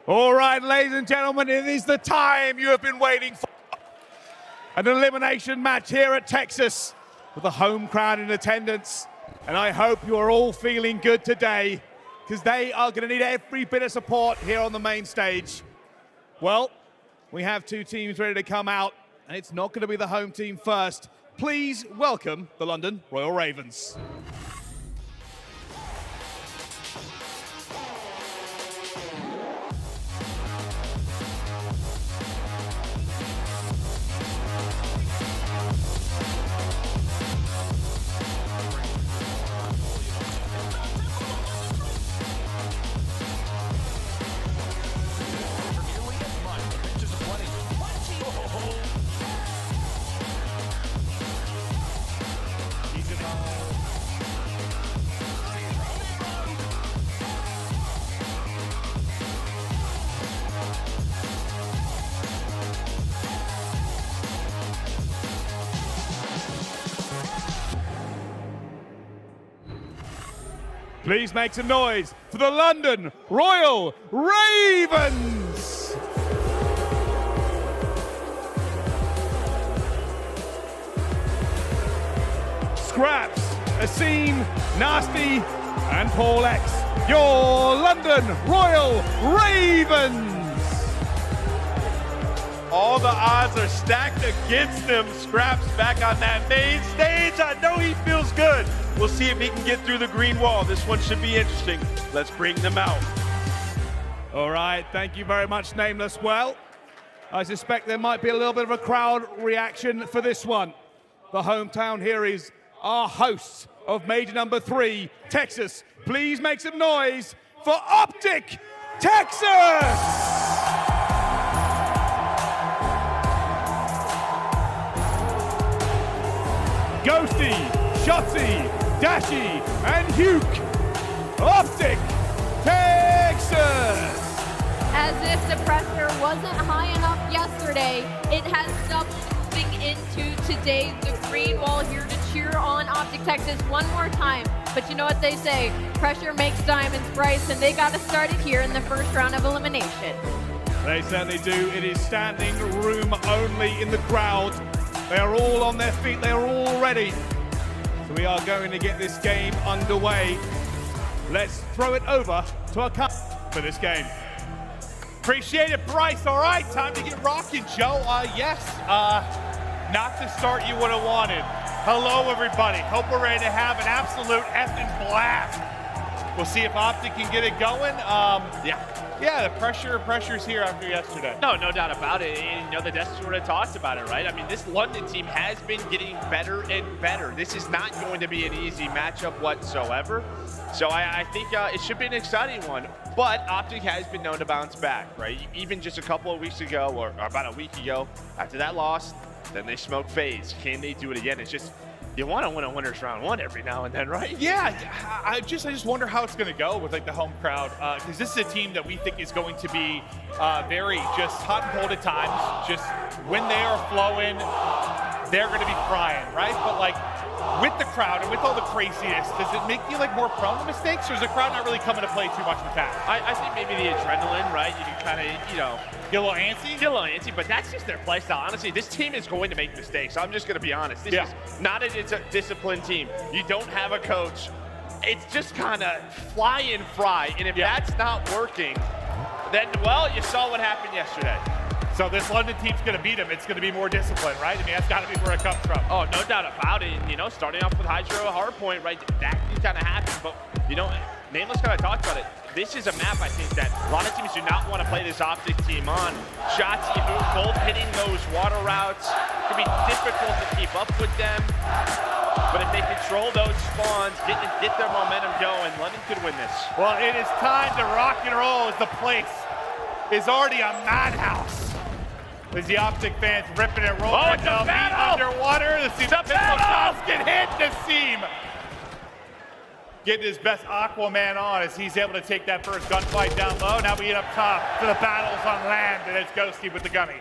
All right, ladies and gentlemen, it is the time you have been waiting for. An elimination match here at Texas with the home crowd in attendance. And I hope you are all feeling good today because they are going to need every bit of support here on the main stage. Well, we have two teams ready to come out, and it's not going to be the home team first. Please welcome the London Royal Ravens. Please make some noise for the London Royal Ravens! Scrapz, Asim, Nastie, and Paul X, your London Royal Ravens! All the odds are stacked against him. Scrapz back on that main stage. I know he feels good. We'll see if he can get through the green wall. This one should be interesting. Let's bring them out. All right, thank you very much, Nameless. Well, I suspect there might be a little bit of a crowd reaction for this one. The hometown heroes are hosts of Major Number 3, Texas. Please make some noise for OpTic Texas! Ghosty, Shotzzy, Dashy, and Huke. OpTic Texas! As if the pressure wasn't high enough yesterday, it has doubled moving into today. The green wall here to cheer on OpTic Texas one more time. But you know what they say, pressure makes diamonds bright, and they got to start it here in the first round of elimination. They certainly do. It is standing room only in the crowd. They are all on their feet, they are all ready. So we are going to get this game underway. Let's throw it over to our cut for this game. Appreciate it, Bryce. All right, time to get rocking, Joe. Yes, not the start you would have wanted. Hello, everybody. Hope we're ready to have an absolute effing blast. We'll see if OpTic can get it going. Yeah, the pressure's here after yesterday. No doubt about it. And, you know, the Dashy sort of talked about it, right? I mean, this London team has been getting better and better. This is not going to be an easy matchup whatsoever. So I think it should be an exciting one. But OpTic has been known to bounce back, right? Even just a couple of weeks ago, or about a week ago, after that loss, then they smoked FaZe. Can they do it again? It's just, you want to win a winner's round one every now and then, right? Yeah, I just wonder how it's going to go with like the home crowd, because this is a team that we think is going to be very just hot and cold at times. Just when they are flowing, they're going to be crying, right? But like with the crowd and with all the craziness, does it make you like more prone to mistakes, or is the crowd not really coming to play too much in the past? I think maybe the adrenaline, right? You can kind of, you know, Get a little antsy? Get a little antsy, but that's just their play style. Honestly, this team is going to make mistakes. I'm just going to be honest. This is not a disciplined team. You don't have a coach. It's just kind of fly and fry. And if that's not working, then, well, you saw what happened yesterday. So this London team's going to beat them. It's going to be more disciplined, right? I mean, that's got to be where it comes from. Oh, no doubt about it. And, you know, starting off with HyDra hardpoint, right, that can kind of happen. But, you know, Nameless kind of talked about it. This is a map, I think, that a lot of teams do not want to play this OpTic team on. Shotzzy, Huke, both hitting those water routes. It can be difficult to keep up with them. But if they control those spawns, get their momentum going, London could win this. Well, it is time to rock and roll as the place is already a madhouse. As the OpTic fans ripping and rolling. Oh, it's a battle! Underwater, the missile shots get hit, Asim getting his best Aquaman on as he's able to take that first gunfight down low. Now we get up top to the battles on land, and it's Ghosty with the gummy.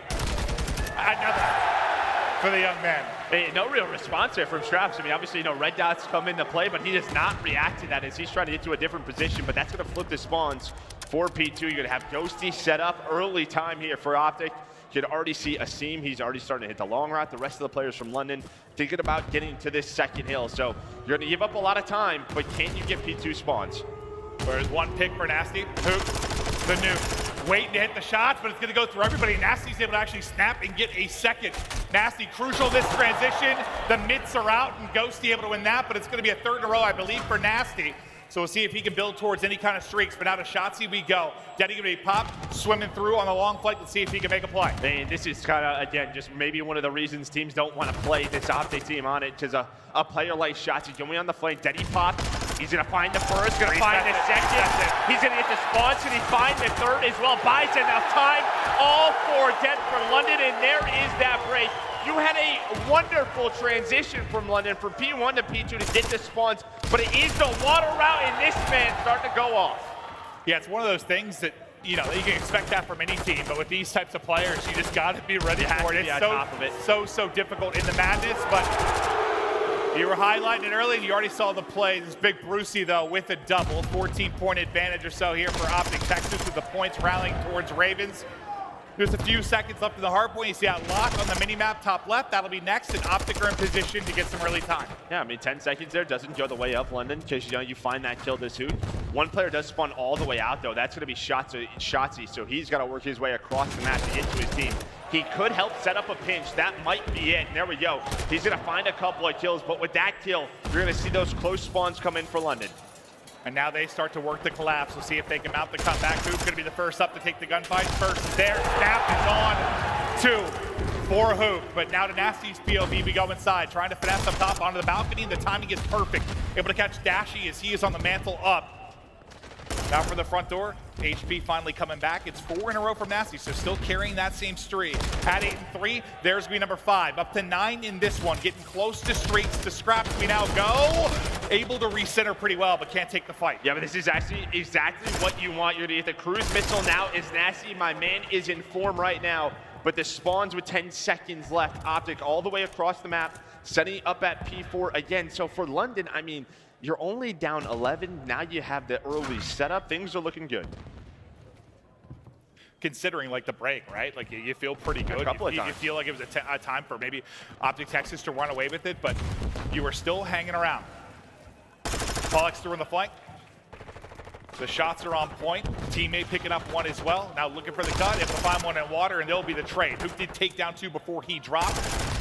Another for the young man. Hey, no real response there from Scrapz. I mean, obviously, you know, red dots come into play, but he does not react to that as he's trying to get to a different position, but that's going to flip the spawns for P2. You're gonna have Ghosty set up early time here for OpTic. You can already see Asim, he's already starting to hit the long route. The rest of the players from London thinking about getting to this second hill. So you're gonna give up a lot of time, but can you get P2 spawns? There's one pick for Nastie. Huke, the nuke, waiting to hit the shots, but it's going to go through everybody. Nastie's able to actually snap and get a second. Nastie crucial this transition. The mitts are out, and Ghosty able to win that, but it's going to be a third in a row, I believe, for Nastie. So we'll see if he can build towards any kind of streaks. But now to Shotzzy we go. Getting him to pop, swimming through on the long flight. Let's see if he can make a play. And this is kind of, again, just maybe one of the reasons teams don't want to play this OpTic team on it, because a player like Shotzzy going on the flank, Daddy pop, he's going to find the first, going to find the second. He's going to get the spawns, going to find the third as well. Buys enough time, all for dead for London, and there is that break. You had a wonderful transition from London, from P1 to P2 to get the spawns, but it is the water route, and this man starting to go off. Yeah, it's one of those things that, you know, you can expect that from any team, but with these types of players, you just got to be ready for it. It's so difficult in the madness, but you were highlighting it early, and you already saw the play. This big Brucey, though, with a double, 14-point advantage or so here for OpTic Texas, with the points rallying towards Ravens. There's a few seconds left in the hard point. You see that lock on the mini-map top left. That'll be next, and OpTic are in position to get some early time. Yeah, I mean, 10 seconds there doesn't go the way of London, because, you know, you find that kill this Huke. One player does spawn all the way out, though. That's going to be Shotzzy, so he's got to work his way across the map to get to his team. He could help set up a pinch. That might be it. And there we go. He's going to find a couple of kills, but with that kill, you're going to see those close spawns come in for London. And now they start to work the collapse. We'll see if they can mount the comeback. Who's going to be the first up to take the gunfight? First is there. Snap is on 2 for Huke. But now to Nastie's POV, we go inside, trying to finesse up top onto the balcony, and the timing is perfect. Able to catch Dashy as he is on the mantle up. Now for the front door, HP finally coming back. It's 4 in a row from Nastie, so still carrying that same streak. At 8 and 3, there's we number 5. Up to 9 in this one, getting close to streaks. To Scrapz we now go. Able to recenter pretty well, but can't take the fight. Yeah, but this is actually exactly what you want. You're gonna get the cruise missile now. Is Nastie, my man, is in form right now. But the spawns with 10 seconds left. OpTic all the way across the map, setting up at P4 again. So for London, I mean, you're only down 11. Now you have the early setup. Things are looking good. Considering like the break, right? Like you feel pretty good. You feel like it was a time for maybe OpTic Texas to run away with it, but you were still hanging around. Pollux through in the flank. The shots are on point. Teammate picking up one as well. Now looking for the cut. Able to find one in water, and there'll be the trade. Huke did take down 2 before he dropped,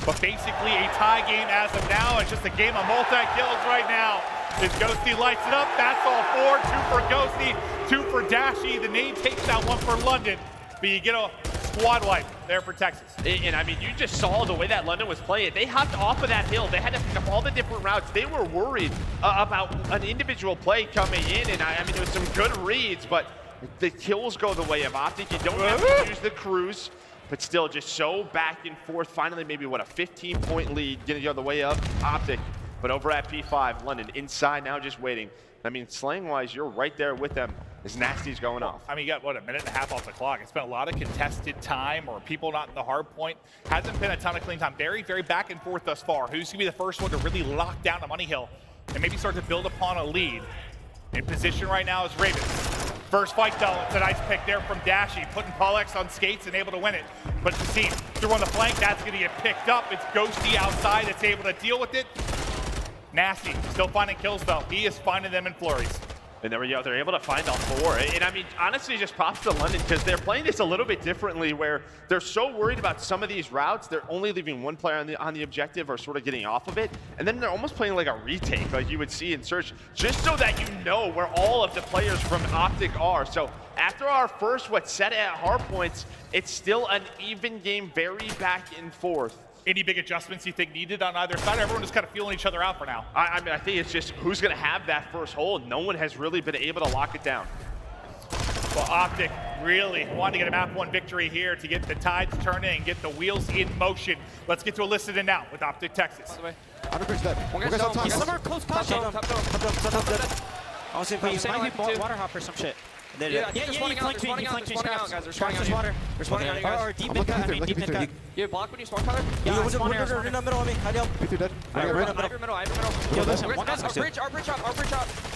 but basically a tie game as of now. It's just a game of multi-kills right now. As Ghosty lights it up, that's all 4. 2 for Ghosty, 2 for Dashy. The nade takes down 1 for London, but you get a squad wipe there for Texas. And I mean, you just saw the way that London was playing. They hopped off of that hill. They had to pick up all the different routes. They were worried about an individual play coming in, and I mean, there was some good reads, but the kills go the way of OpTic. You don't have to use the cruise, but still just so back and forth. Finally, maybe, what, a 15-point lead getting the way of OpTic. But over at P5, London inside now just waiting. I mean, slang-wise, you're right there with them as Nastie's going off. I mean, you got, what, a minute and a half off the clock. It's been a lot of contested time or people not in the hard point. Hasn't been a ton of clean time. Very, very back and forth thus far. Who's going to be the first one to really lock down the money hill and maybe start to build upon a lead? In position right now is Ravens. First fight, though, it's a nice pick there from Dashy, putting Pollux on skates and able to win it. But Asim through on the flank, that's going to get picked up. It's Ghosty outside that's able to deal with it. Nastie still finding kills, though. He is finding them in flurries. And there we go. They're able to find all 4. And I mean, honestly, just props to London, because they're playing this a little bit differently, where they're so worried about some of these routes, they're only leaving one player on the objective or sort of getting off of it. And then they're almost playing like a retake, like you would see in Search, just so that you know where all of the players from OpTic are. So after our first, set at hard points, it's still an even game, very back and forth. Any big adjustments you think needed on either side? Everyone just kind of feeling each other out for now. I mean, I think it's just who's going to have that first hold. No one has really been able to lock it down. Well, OpTic really wanting to get a map 1 victory here to get the tides turning and get the wheels in motion. Let's get to a listen in now with OpTic Texas. Under bridge dead. One guy's on top. Somewhere close top. Top. I was saying, you might be water hop or some shit. Yeah, they're spawning out, guys. They're spawning out, water. They're spawning out, guys. Or deep mid cut, deep mid cut. You block when you spawn, Tyler? Yeah, one in the middle of me. Hide help. I have middle. Yo, listen, one guy's our bridge up.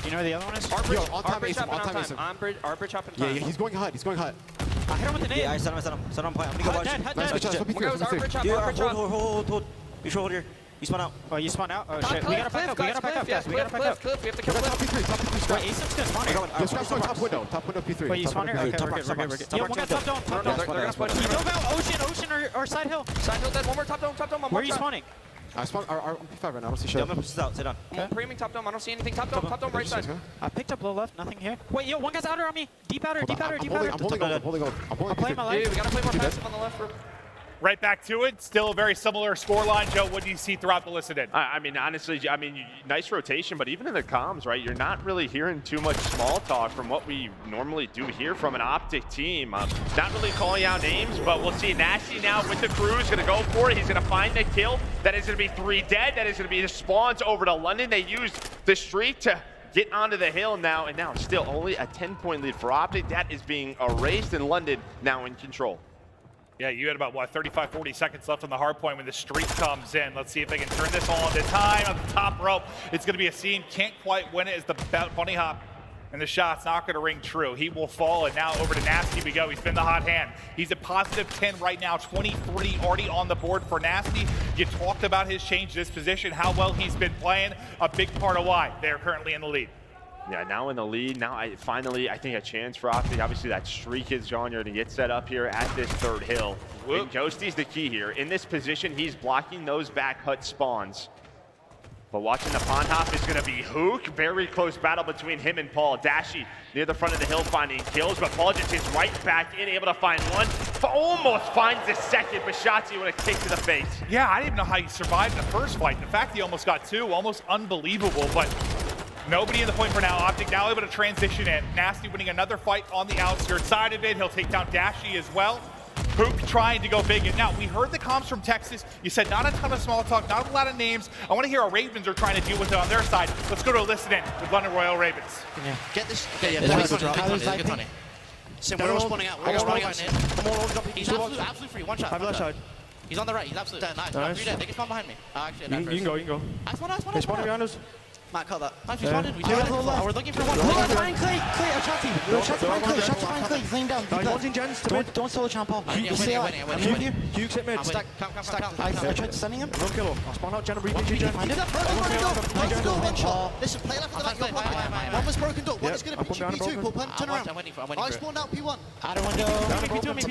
You know who the other one is? Our bridge, on bridge time, up on in time, time. Our bridge up in Yeah, time. he's going hot. He's going hot. I hit him with the nade. Yeah, I set him. Set him point. I'm gonna go watch. Nice. One guy was our bridge up, Dude, our bridge up. hold. You should hold here. You spawn out. Oh, you spawn out? Oh, Top shit. cliff, We gotta back up. guys, We gotta back up. Cliff. We have to kill Top Cliff. P3, top P3. Wait, Asim's gonna spawn here. Yo, Scrapz going top window P3. Wait, you spawn here? Okay, we're good. Yo, one guy top dome. No, they're gonna push. You dove out ocean or side hill. Side hill dead. One more top dome. Where are you spawning? I spawn our P5 right now. I don't see shit. Yeah, I'm gonna push this out. Sit down. I'm premium top dome. I don't see anything. Top dome right side. I picked up low left, nothing here. Wait, yo, one guy's outer on me. Deep outer. I'm holding on. I'm playing my Yeah, life. we gotta play more passive on the left. Right back to it. Still a very similar scoreline. Joe, what do you see throughout the listen-in? I mean, honestly, nice rotation, but even in the comms, right, you're not really hearing too much small talk from what we normally do hear from an OpTic team. Not really calling out names, but we'll see Nastie now with the crew. He's going to go for it. He's going to find the kill. That is going to be 3 dead. That is going to be the spawns over to London. They used the streak to get onto the hill now, and now still only a 10-point lead for OpTic. That is being erased, and London now in control. Yeah, you had about, 35, 40 seconds left on the hard point when the streak comes in. Let's see if they can turn this all into time on the top rope. It's going to be Asim. Can't quite win it as the bunny hop. And the shot's not going to ring true. He will fall, and now over to Nastie we go. He's been the hot hand. He's at positive 10 right now, 23 already on the board for Nastie. You talked about his change this position, how well he's been playing. A big part of why they're currently in the lead. Yeah, now in the lead. Now finally, I think a chance for OpTic. Obviously, that streak is gone. You're going to get set up here at this third hill. And Ghosty's the key here. In this position, he's blocking those back hut spawns. But watching the pond hop is going to be Huke. Very close battle between him and Paul. Dashy near the front of the hill finding kills, but Paul just gets right back in, able to find one. Almost finds the second, but Shotzzy with a kick to the face. Yeah, I didn't even know how he survived the first fight. The fact he almost got 2, almost unbelievable, but nobody in the point for now. OpTic now able to transition in. Nastie winning another fight on the outskirts side of it. He'll take down Dashy as well. Huke trying to go big. And now, we heard the comms from Texas. You said not a ton of small talk, not a lot of names. I want to hear how Ravens are trying to deal with it on their side. Let's go to a listen-in with London Royal Ravens. Yeah. Get this. Okay, yeah, good funny. Sim, we're all spawning out. We're all spawning out. He's absolutely free. One shot. He's on the right. He's absolutely dead. Nice. They can spawn behind me. Actually, you can go. I spawn. They spawn around us. Mack, cut that. Nice, we spawned in. We're looking for one. Find Clay, Shotzzy. Shotzzy find Clay. He's laying down. One's in gens. Don't solo champ Paul. I'm with you. Huke sit mid. Stack. I tried stunning him. Don't kill him. I'll spawn out Gen and replay Gen. Find him. Broken door. One shot. Listen, play left of the back. One was broken door. One is going to pitch you P2. Paul, turn around. I spawned out P1. Out of window. P2 on me.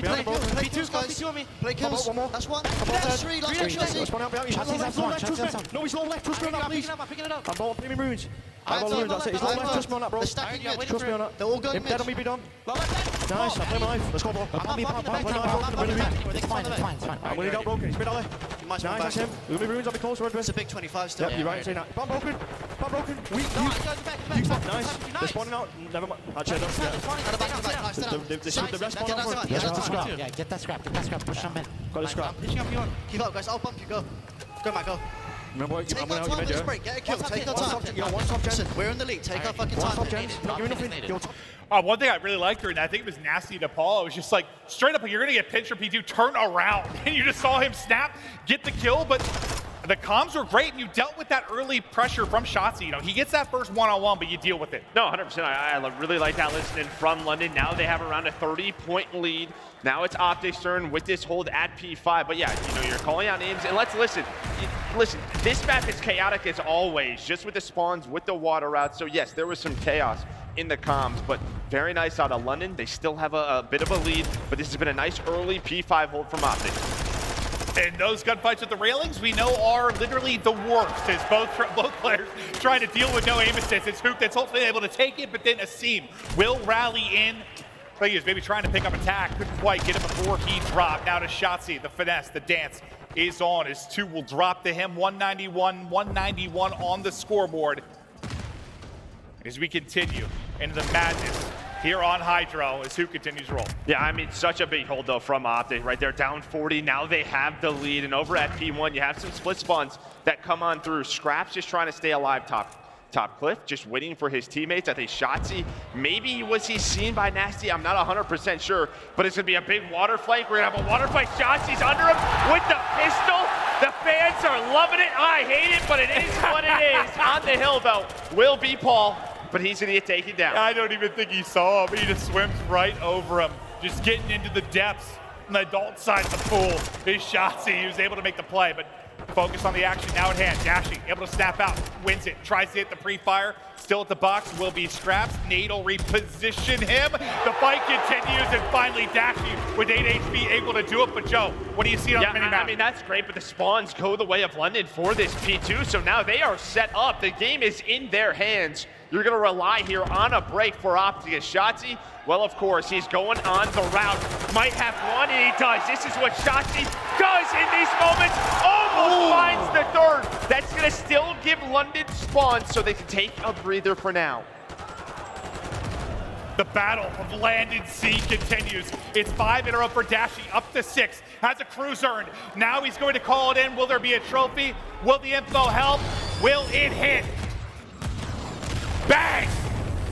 Play kills, guys. Play kills. That's one. That's 3. Last one, Shotzzy. Spawn out behind you. No, he's low left. Trust me on that, please. I'm picking it up. I'm ball premium runes. I'm all runes. That's it. He's low left. Trust me on that, bro. They're stacking mid. Trust me on that. They're all going mid. Dead on me, be done. Nice. I play my life. Let's go, bro. It's fine. I'm winning out broken. He's mid alley. Nice, that's him. Lumi runes. I'll be close. It's a big 25 still. Yep, you're right in saying that. Bomb broken. Weak. Nice. They're spawning out. Never mind. Actually, don't forget. They shoot the rest spawn out. Yeah, get that scrap. Push them in. Got the scrap. Keep up, guys. I'll bump you. Go, Mack, go. Remember, Take our time with this break. Get a kill. Take our time. Listen, we're in the lead. Take our fucking time. One thing I really liked her, and I think it was Nastie to Paul, it was just like, straight up, you're going to get pinched for P2, turn around. And you just saw him snap, get the kill, but the comms were great, and you dealt with that early pressure from Shotzzy. You know, he gets that first one-on-one, but you deal with it. No, 100%. I really like that listening from London. Now they have around a 30-point lead. Now it's OpTic's turn with this hold at P5. But yeah, you're calling out names, and let's listen. Listen, this map is chaotic as always, just with the spawns, with the water routes. So yes, there was some chaos in the comms, but very nice out of London. They still have a bit of a lead, but this has been a nice early P5 hold from OpTic. And those gunfights at the railings, we know, are literally the worst, as both players trying to deal with no aim assist. It's Huke that's hopefully able to take it, but then Asim will rally in. But he was maybe trying to pick up attack, couldn't quite get it before he dropped. Now to Shotzzy, the finesse, the dance is on. His 2 will drop to him, 191 on the scoreboard. As we continue into the madness here on HyDra as Huke continues to roll. Yeah, I mean, such a big hold, though, from OpTic, right? They're down 40. Now they have the lead. And over at P1, you have some split spawns that come on through. Scrapz just trying to stay alive top cliff, just waiting for his teammates. I think Shotzzy, maybe was he seen by Nastie? I'm not 100% sure, but it's going to be a big water flank. We're going to have a water flank. Shotzzy's under him with the pistol. The fans are loving it. I hate it, but it is what it is. On the hill, though, will be Paul, but he's going to get taken down. I don't even think he saw him. He just swims right over him, just getting into the depths on the adult side of the pool. His Shotzzy, he was able to make the play, but focus on the action now at hand. Dashy able to snap out, wins it, tries to hit the pre-fire. Still at the box will be Scrapz. Nate'll reposition him. The fight continues, and finally Dashy with 8 HP able to do it. But Joe, what do you see on the mini-map? I mean, that's great, but the spawns go the way of London for this P2, so now they are set up. The game is in their hands. You're going to rely here on a break for OpTic. Shotzzy, well, of course, he's going on the route. Might have one, and he does. This is what Shotzzy does in these moments. Almost finds the third. That's going to still give London spawns so they can take a breather for now. The battle of land and sea continues. It's 5 in a row for Dashy, up to 6. Has a cruise earned. Now he's going to call it in. Will there be a trophy? Will the info help? Will it hit? Bang!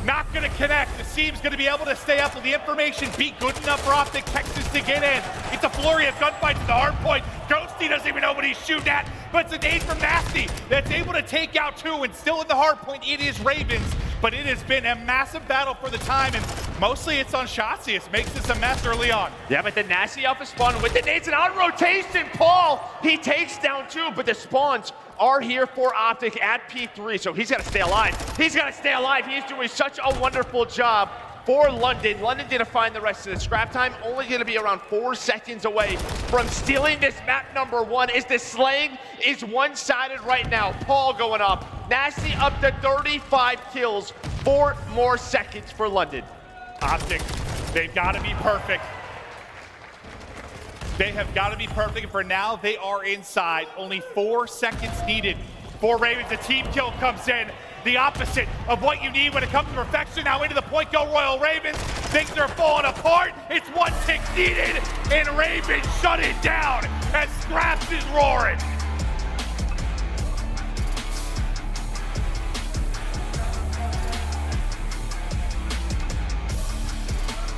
Not going to connect. Asim's going to be able to stay up. Will the information be good enough for OpTic Texas to get in? It's a flurry of gunfights at the hard point. Ghosty doesn't even know what he's shooting at, but it's a nade from Nastie that's able to take out 2, and still in the hard point, it is Ravens. But it has been a massive battle for the time, and mostly it's on Shotzzy. It makes this a mess early on. Yeah, but the Nastie alpha spawn with the nades and on rotation, Paul, he takes down 2, but the spawns are here for OpTic at P3, so he's got to stay alive. He's got to stay alive. He's doing such a wonderful job for London. London didn't find the rest of the scrap time, only going to be around 4 seconds away from stealing this map number 1. Is the slaying is one-sided right now. Paul going up. Nastie up to 35 kills. 4 more seconds for London. OpTic, they've got to be perfect. They have got to be perfect, and for now, they are inside. Only 4 seconds needed for Ravens. The team kill comes in. The opposite of what you need when it comes to perfection. Now into the point go Royal Ravens. Things are falling apart. It's 1 tick needed, and Ravens shut it down as Scrapz is roaring.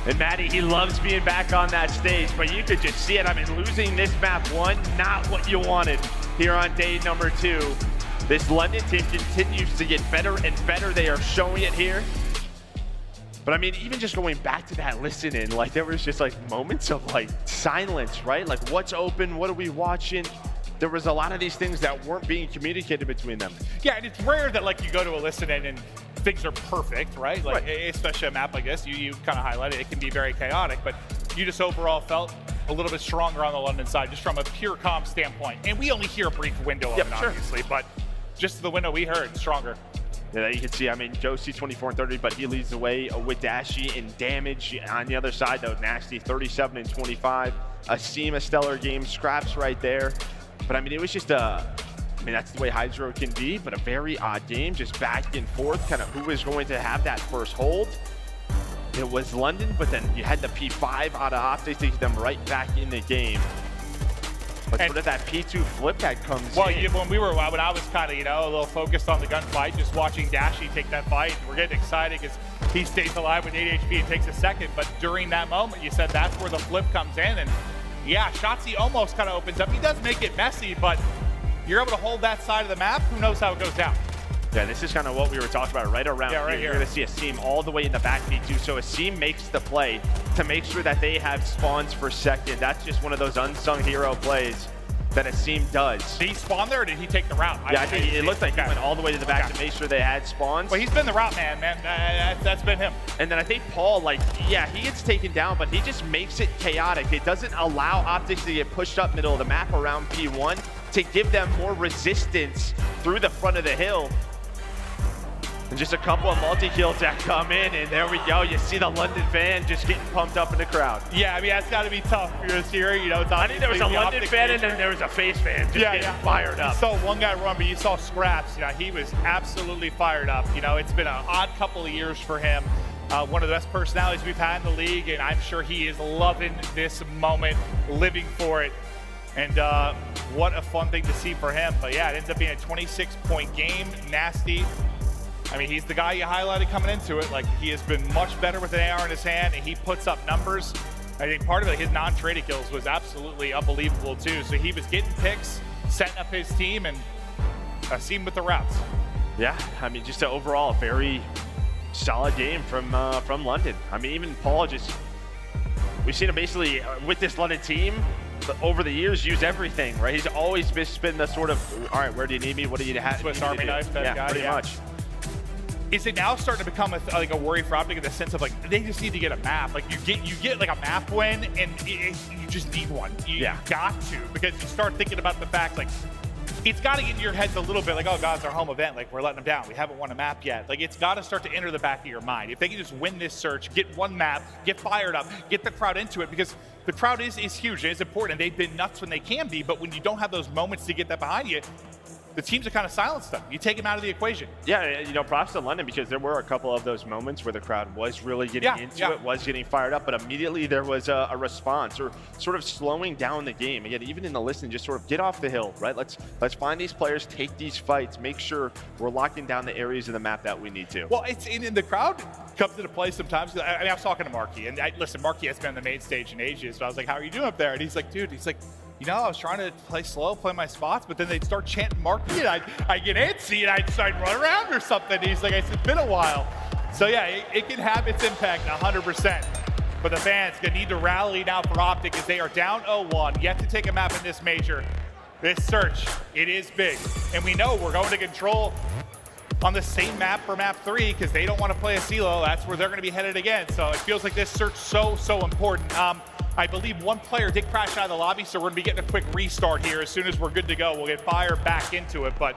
And Matty, he loves being back on that stage, but you could just see it. I mean, losing this map 1, not what you wanted here on day number 2. This London team continues to get better and better. They are showing it here. But I mean, even just going back to that listening, like there was just like moments of like silence, right? Like what's open, what are we watching? There was a lot of these things that weren't being communicated between them. Yeah, and it's rare that like you go to a listen-in and things are perfect, right? Like especially a map like this, you kind of highlighted it can be very chaotic, but you just overall felt a little bit stronger on the London side, just from a pure comp standpoint. And we only hear a brief window of it, obviously, but just the window we heard, stronger. Yeah, you can see, I mean, Ghosty 24 and 30, but he leads the way with Dashy in damage. On the other side, though, Nastie 37 and 25. Asim, a stellar game. Scrapz right there. But I mean, it was just I mean, that's the way HyDra can be, but a very odd game, just back and forth, kind of who is going to have that first hold. It was London, but then you had the P5 out of OpTic to get them right back in the game. But sort of that P2 flip that comes in. When I was kind of, a little focused on the gunfight, just watching Dashy take that fight, we're getting excited because he stays alive with 8 HP and takes a second. But during that moment, you said that's where the flip comes in. And yeah, Shotzzy almost kind of opens up. He does make it messy, but you're able to hold that side of the map. Who knows how it goes down? Yeah, this is kind of what we were talking about right around here. You're going to see Asim all the way in the back P2. So Asim makes the play to make sure that they have spawns for second. That's just one of those unsung hero plays that Asim does. Did he spawn there or did he take the route? Yeah, I think it looked like he went all the way to the back to make sure they had spawns. Well, he's been the route man. That's been him. And then I think Paul, yeah, he gets taken down, but he just makes it chaotic. It doesn't allow OpTic to get pushed up middle of the map around P1 to give them more resistance through the front of the hill. And just a couple of multi-kills that come in, and there we go. You see the London fan just getting pumped up in the crowd. Yeah, I mean, that's got to be tough if you're here. It's I think there was a London fan, and then there was a FaZe fan just getting fired up. You saw one guy run, but you saw Scrapz. He was absolutely fired up. It's been an odd couple of years for him. One of the best personalities we've had in the league, and I'm sure he is loving this moment, living for it. And what a fun thing to see for him. But yeah, it ends up being a 26-point game. Nastie. I mean, he's the guy you highlighted coming into it. Like, he has been much better with an AR in his hand, and he puts up numbers. I think part of it, his non-traded kills was absolutely unbelievable, too. So he was getting picks setting up his team, and Asim with the routes. Yeah, I mean, just overall a very solid game from London. I mean, even Paul we've seen him basically with this London team over the years use everything, right? He's always been the sort of, all right, where do you need me? What do you have? Swiss Army knife, that guy. Pretty much. Is it now starting to become like a worry for OpTic in the sense of like they just need to get a map? Like you get like a map win, and you just need one. You got to, because you start thinking about the fact like it's got to get in your heads a little bit like, oh God, it's our home event. Like we're letting them down. We haven't won a map yet. Like it's got to start to enter the back of your mind. If they can just win this search, get one map, get fired up, get the crowd into it, because the crowd is huge and it's important. And they've been nuts when they can be, but when you don't have those moments to get that behind you, the teams are kind of silenced them. You take them out of the equation. Yeah, you know, props to London, because there were a couple of those moments where the crowd was really getting into it, was getting fired up, but immediately there was a response, or sort of slowing down the game. Again, even in the listening, just sort of get off the hill, right? Let's find these players, take these fights, make sure we're locking down the areas of the map that we need to. Well, it's in the crowd comes into play sometimes. I mean, I was talking to Marky, and listen, Marky has been on the main stage in ages, so I was like, how are you doing up there? And he's like, dude, you know, I was trying to play slow, play my spots, but then they'd start chanting Marky, and I'd get antsy, and I'd start run around or something. He's like, it's been a while. So yeah, it can have its impact 100%. But the fans gonna need to rally now for OpTic as they are down 0-1, yet to take a map in this major. This search, it is big. And we know we're going to control on the same map for map 3, because they don't want to play a CeeLo. That's where they're gonna be headed again. So it feels like this search so important. I believe one player did crash out of the lobby, so we're going to be getting a quick restart here. As soon as we're good to go, we'll get fire back into it. But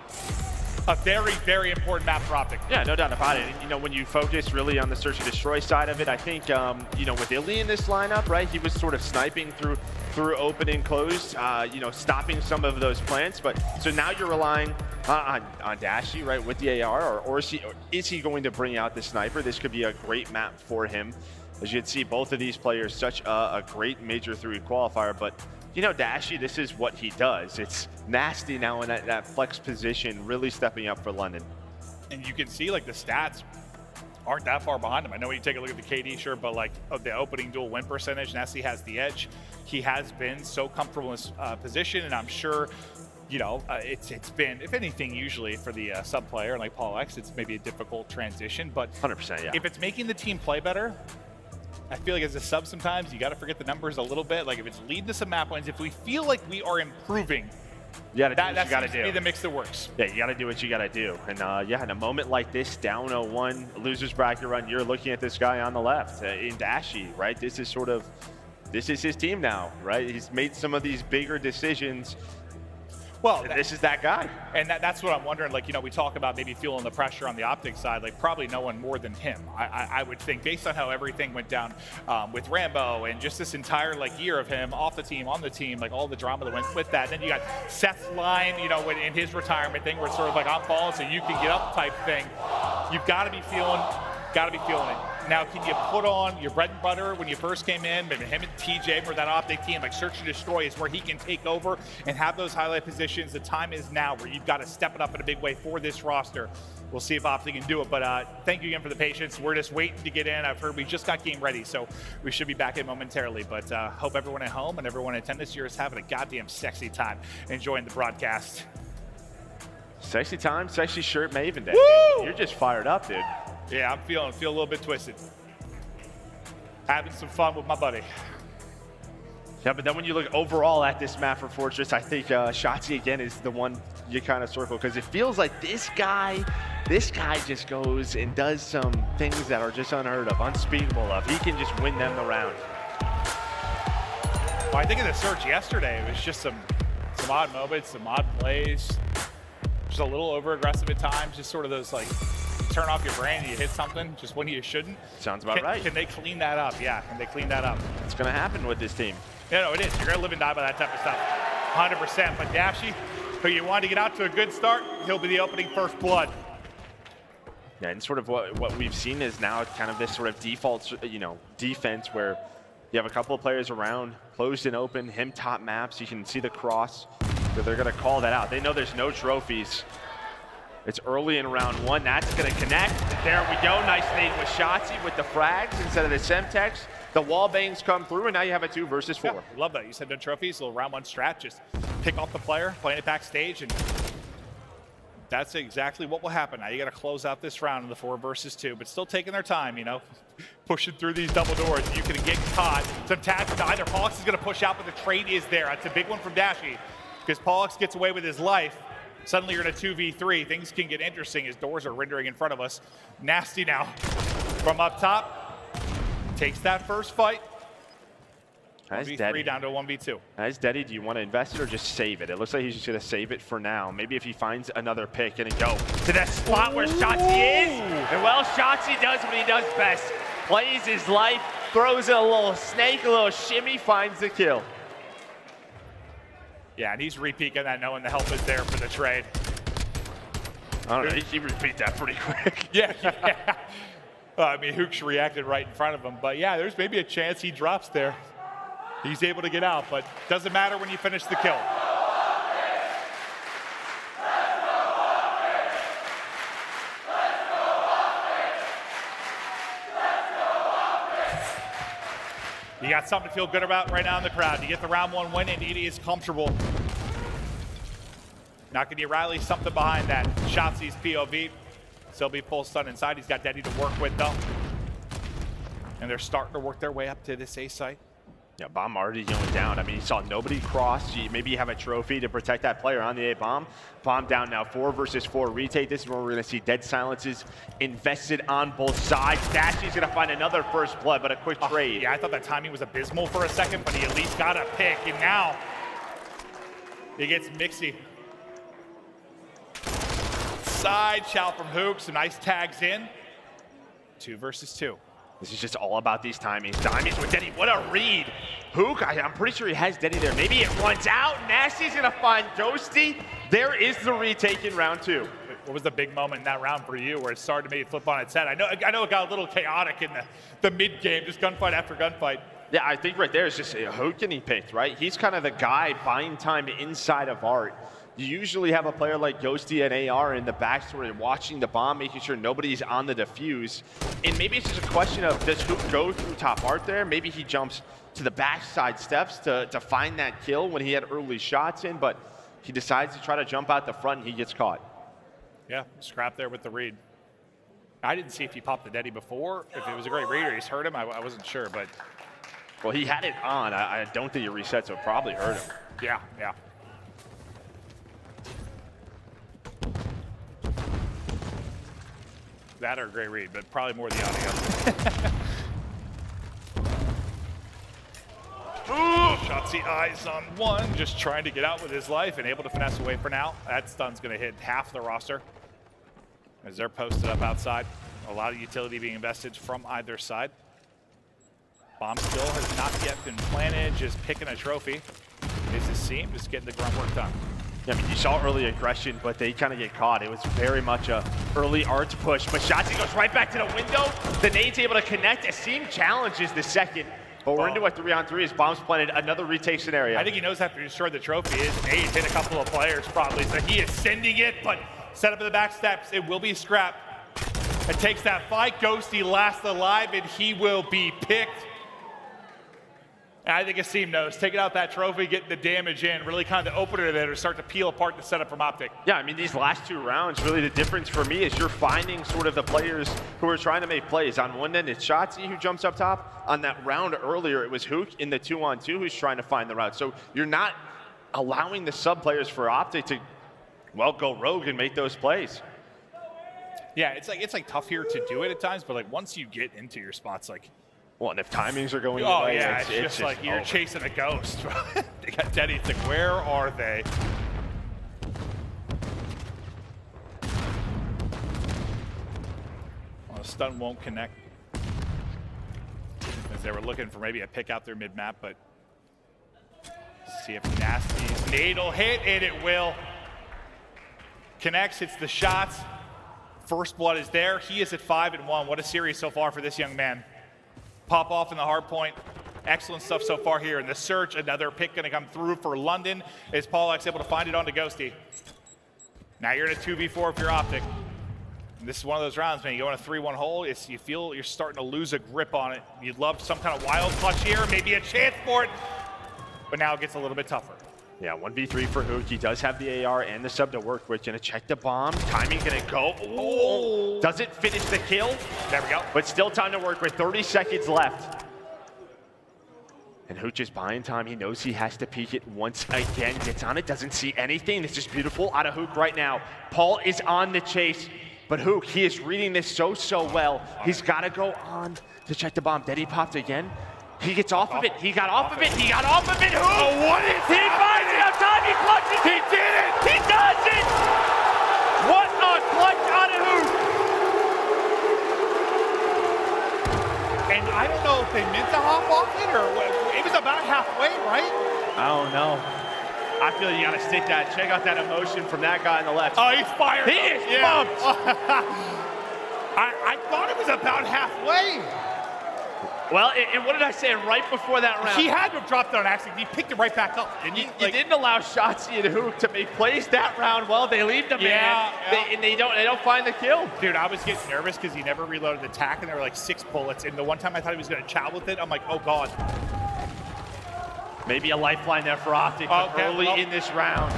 a very important map for OpTic. Yeah, no doubt about it. You know, when you focus really on the search and destroy side of it, I think, you know, with Illy in this lineup, right, he was sort of sniping through open and closed, you know, stopping some of those plants. But so now you're relying on Dashy, right, with the AR, or is he going to bring out the sniper? This could be a great map for him. As you can see, both of these players, such a great Major 3 qualifier, but you know, Dashy, this is what he does. It's Nastie now in that flex position, really stepping up for London. And you can see, like, the stats aren't that far behind him. I know when you take a look at the KD, sure, but like the opening duel win percentage, Nastie has the edge. He has been so comfortable in his position, and I'm sure, you know, it's been, if anything, usually for the sub player like Paul X, it's maybe a difficult transition, but 100%, yeah. If it's making the team play better, I feel like as a sub sometimes you got to forget the numbers a little bit. Like if it's leading to some map wins, if we feel like we are improving, that seems to be the mix that works. Yeah, you got to do what you got to do. And yeah, in a moment like this, down 0-1, losers bracket run, you're looking at this guy on the left in Dashy, right? This is his team now, right? He's made some of these bigger decisions. Well, this is that guy. And that's what I'm wondering. Like, you know, we talk about maybe feeling the pressure on the OpTic side, like probably no one more than him. I would think, based on how everything went down with Rambo and just this entire like year of him off the team, on the team, like all the drama that went with that. Then you got Seth's line, you know, in his retirement thing where it's sort of like I'm falling so you can get up type thing. You've got to be feeling it. Now, can you put on your bread and butter when you first came in, maybe him and TJ for that OpTic team, like search and destroy is where he can take over and have those highlight positions. The time is now where you've got to step it up in a big way for this roster. We'll see if OpTic can do it, but thank you again for the patience. We're just waiting to get in. I've heard we just got game ready, so we should be back in momentarily, but hope everyone at home and everyone in attendance here is having a goddamn sexy time enjoying the broadcast. Sexy time, sexy shirt, Maven Day. Woo! You're just fired up, dude. Yeah, I'm feeling a little bit twisted. Having some fun with my buddy. Yeah, but then when you look overall at this map for Fortress, I think Shotzzy again is the one you kind of circle, because it feels like this guy just goes and does some things that are just unheard of, unspeakable of. He can just win them the round. Well, I think in the search yesterday, it was just some odd moments, some odd plays, just a little over aggressive at times, just sort of those like turn off your brain and you hit something just when you shouldn't. Sounds about right. Can they clean that up? Yeah, can they clean that up? It's going to happen with this team. Yeah, no, it is. You're going to live and die by that type of stuff. 100%. But Dashy, who you wanted to get out to a good start, he'll be the opening first blood. Yeah, and sort of what we've seen is now kind of this sort of default, you know, defense where you have a couple of players around, closed and open, him top maps. You can see the cross. So they're going to call that out. They know there's no trophies. It's early in round 1. That's going to connect. There we go. Nice nade with Shotzzy with the frags instead of the Semtex. The wall bangs come through, and now you have a 2 versus 4. Yeah, love that. You said no trophies, little round 1 strat. Just pick off the player, playing it backstage, and that's exactly what will happen. Now you got to close out this round in the 4 versus 2, but still taking their time, you know, pushing through these double doors. You can get caught. Some tags to either. Pollux is going to push out, but the trade is there. That's a big one from Dashy, because Pollux gets away with his life. Suddenly you're in a 2v3. Things can get interesting as doors are rendering in front of us. Nastie now from up top takes that first fight. 1v3 down to a 1v2. As Deddy, do you want to invest it or just save it? It looks like he's just going to save it for now. Maybe if he finds another pick and go to that spot where Shotzzy is. And well, Shotzzy does what he does best. Plays his life, throws a little snake, a little shimmy, finds the kill. Yeah, and he's re-peeking that, knowing the help is there for the trade. I don't know, he repeat that pretty quick. Yeah. I mean, Huke reacted right in front of him. But yeah, there's maybe a chance he drops there. He's able to get out, but doesn't matter when you finish the kill. You got something to feel good about right now in the crowd. You get the round 1 win, and it is comfortable. Not gonna be Riley, something behind that. Shotzzy's POV. Still be full stun inside. He's got Deddy to work with though. And they're starting to work their way up to this A site. Yeah, bomb already going down. I mean, you saw nobody cross. Maybe you have a trophy to protect that player on the A bomb. Bomb down now, 4 versus 4 retake. This is where we're gonna see dead silences invested on both sides. Dashy's gonna find another first blood, but a quick trade. Yeah, I thought that timing was abysmal for a second, but he at least got a pick, and now he gets Mixy. Side shout from Huke, some nice tags in. 2 versus 2. This is just all about these timings. Diamonds with Deddy, what a read. Huke, I'm pretty sure he has Deddy there. Maybe it runs out. Nastie's gonna find Ghosty. There is the retake in round 2. What was the big moment in that round for you where it started to maybe flip on its head? I know it got a little chaotic in the mid-game, just gunfight after gunfight. Yeah, I think right there is just Huke getting picked, right? He's kind of the guy buying time inside of Art. You usually have a player like Ghosty and AR in the backstory watching the bomb, making sure nobody's on the defuse. And maybe it's just a question of, does Huke go through top Art there? Maybe he jumps to the backside steps to find that kill when he had early shots in, but he decides to try to jump out the front and he gets caught. Yeah, Scrap there with the read. I didn't see if he popped the Deddy before, if it was a great read or he's hurt him, I wasn't sure, but. Well, he had it on. I don't think it reset, so it probably hurt him. Yeah. That or a great read, but probably more the audio. Ooh, Shotzzy eyes on one, just trying to get out with his life and able to finesse away for now. That stun's gonna hit half the roster as they're posted up outside. A lot of utility being invested from either side. Bomb still has not yet been planted, just picking a trophy. Is Asim just getting the grunt work done? Yeah, I mean, you saw early aggression, but they kind of get caught. It was very much a early Art push, but Shotzzy goes right back to the window. The nade's able to connect. Asim challenges the second, but we're into a 3-on-3 as bombs planted. Another retake scenario. I think he knows after he destroyed the trophy, his nade hit a couple of players probably, so he is sending it, but set up in the back steps. It will be Scrap. It takes that fight. Ghosty last alive, and he will be picked. And I think Asim knows, taking out that trophy, getting the damage in, really kind of the opener there to start to peel apart the setup from OpTic. Yeah, I mean, these last 2 rounds, really the difference for me is you're finding sort of the players who are trying to make plays. On one end, it's Shotzzy who jumps up top. On that round earlier, it was Huke in the 2-on-2 who's trying to find the route. So you're not allowing the sub players for OpTic to, well, go rogue and make those plays. Yeah, it's like tough here to do it at times, but like once you get into your spots, like, well, and if timings are going oh away, yeah, it's just like you're over. chasing a ghost. They got Deddy. It's like, where are they? Well, the stun won't connect. As they were looking for maybe a pick out their mid-map, but see if Nastie's nade will hit, and it will. Connects, hits the shots. First blood is there. He is at 5-1. What a series so far for this young man. Pop off in the hard point. Excellent stuff so far here in the search. Another pick going to come through for London. Is Pollux able to find it onto Ghosty? Now you're in a 2v4 if you're OpTic. This is one of those rounds, man. You go in a 3-1 hole, you feel you're starting to lose a grip on it. You'd love some kind of wild clutch here, maybe a chance for it, but now it gets a little bit tougher. Yeah, 1v3 for Huke. He does have the AR and the sub to work with. Gonna check the bomb. Timing gonna go. Oh, doesn't finish the kill. There we go. But still time to work with 30 seconds left. And Huke is buying time. He knows he has to peek it once again. Gets on it, doesn't see anything. This is beautiful out of Huke right now. Paul is on the chase. But Huke, he is reading this so well. He's got to go on to check the bomb. Daddy popped again. He gets off of it. He got off of it. He got off of it. Huke! Oh, what is he finds enough time. He clutches. He did it. He does it. What a clutch out of Huke. And I don't know if they meant to hop off it or what. It was about halfway, right? I don't know. I feel you got to stick that. Check out that emotion from that guy on the left. Oh, he's fired. He is pumped. I thought it was about halfway. Well, and what did I say right before that round? He had to have dropped it on accident. He picked it right back up. And you didn't allow Shotzzy and Huke to make plays that round. Well, they leave the man, and they don't find the kill. Dude, I was getting nervous because he never reloaded the tack, and there were like 6 bullets. And the one time I thought he was going to chow with it, I'm like, oh god. Maybe a lifeline there for OpTic early in this round.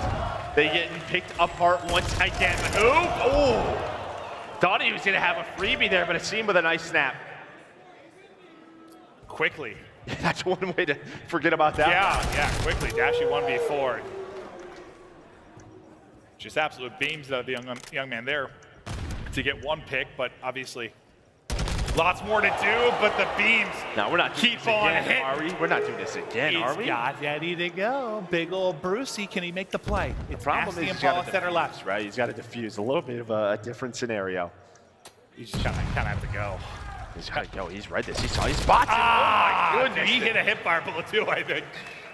They getting picked apart once again. Huke, thought he was going to have a freebie there, but it seemed with a nice snap. Quickly. That's one way to forget about that. Yeah, quickly. Dashy 1v4. Just absolute beams out of the young man there to get 1 pick, but obviously lots more to do, but the beams no, we're not keep on hitting. Are we? We're not doing this again, are we? He's got ready to go. Big old Brucey, can he make the play? It's problem Nastie is and Paul center left. Right, he's got to defuse. A little bit of a different scenario. He's just kind of have to go. He's got to go. He's read this. He saw his spots. Ah, oh my goodness. He hit a hipfire bullet too, I think.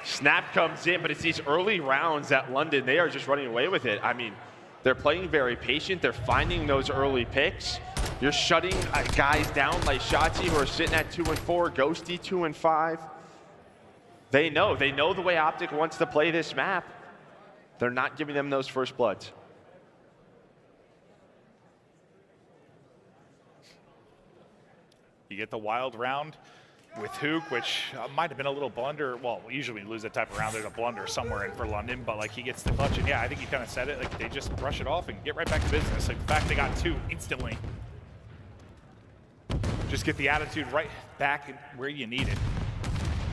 Snap comes in, but it's these early rounds at London. They are just running away with it. I mean, they're playing very patient. They're finding those early picks. You're shutting guys down like Shotzzy, who are sitting at 2 and 4, Ghosty 2 and 5. They know the way OpTic wants to play this map. They're not giving them those first bloods. You get the wild round with Huke, which might have been a little blunder. Well, usually when you lose that type of round, there's a blunder somewhere in for London, but like he gets the clutch, and yeah, I think you kind of said it. Like they just brush it off and get right back to business. Like the fact they got 2 instantly, just get the attitude right back where you need it.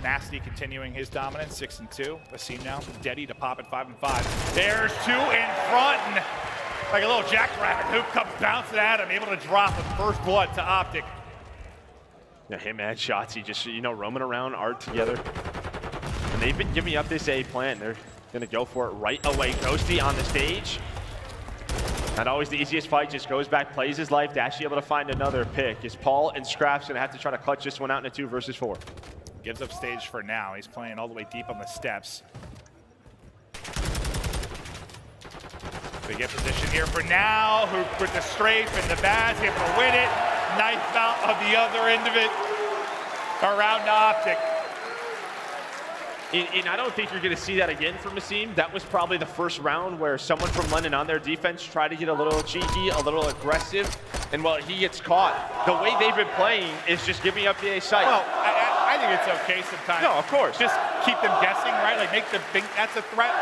Nastie continuing his dominance, 6 and 2. Asim now, Daddy to pop at 5 and 5. There's 2 in front, and like a little jackrabbit. Huke comes bouncing at him, able to drop a first blood to OpTic. Yeah, him and Shotzzy just, roaming around art together. And they've been giving up this A plan. They're going to go for it right away. Ghosty on the stage. Not always the easiest fight, just goes back, plays his life. Dashy able to find another pick. Is Paul and Scrapz going to have to try to clutch this one out in a 2 versus 4? Gives up stage for now. He's playing all the way deep on the steps. They get position here for now. Huke with the strafe and the badge, able to win it. Knife out of the other end of it. Around to OpTic. And I don't think you're going to see that again from Asim. That was probably the first round where someone from London on their defense tried to get a little cheeky, a little aggressive, and well, he gets caught. The way they've been playing is just giving up the A site. Well, I think it's okay sometimes. No, of course. Just keep them guessing, right? Like make them think that's a threat.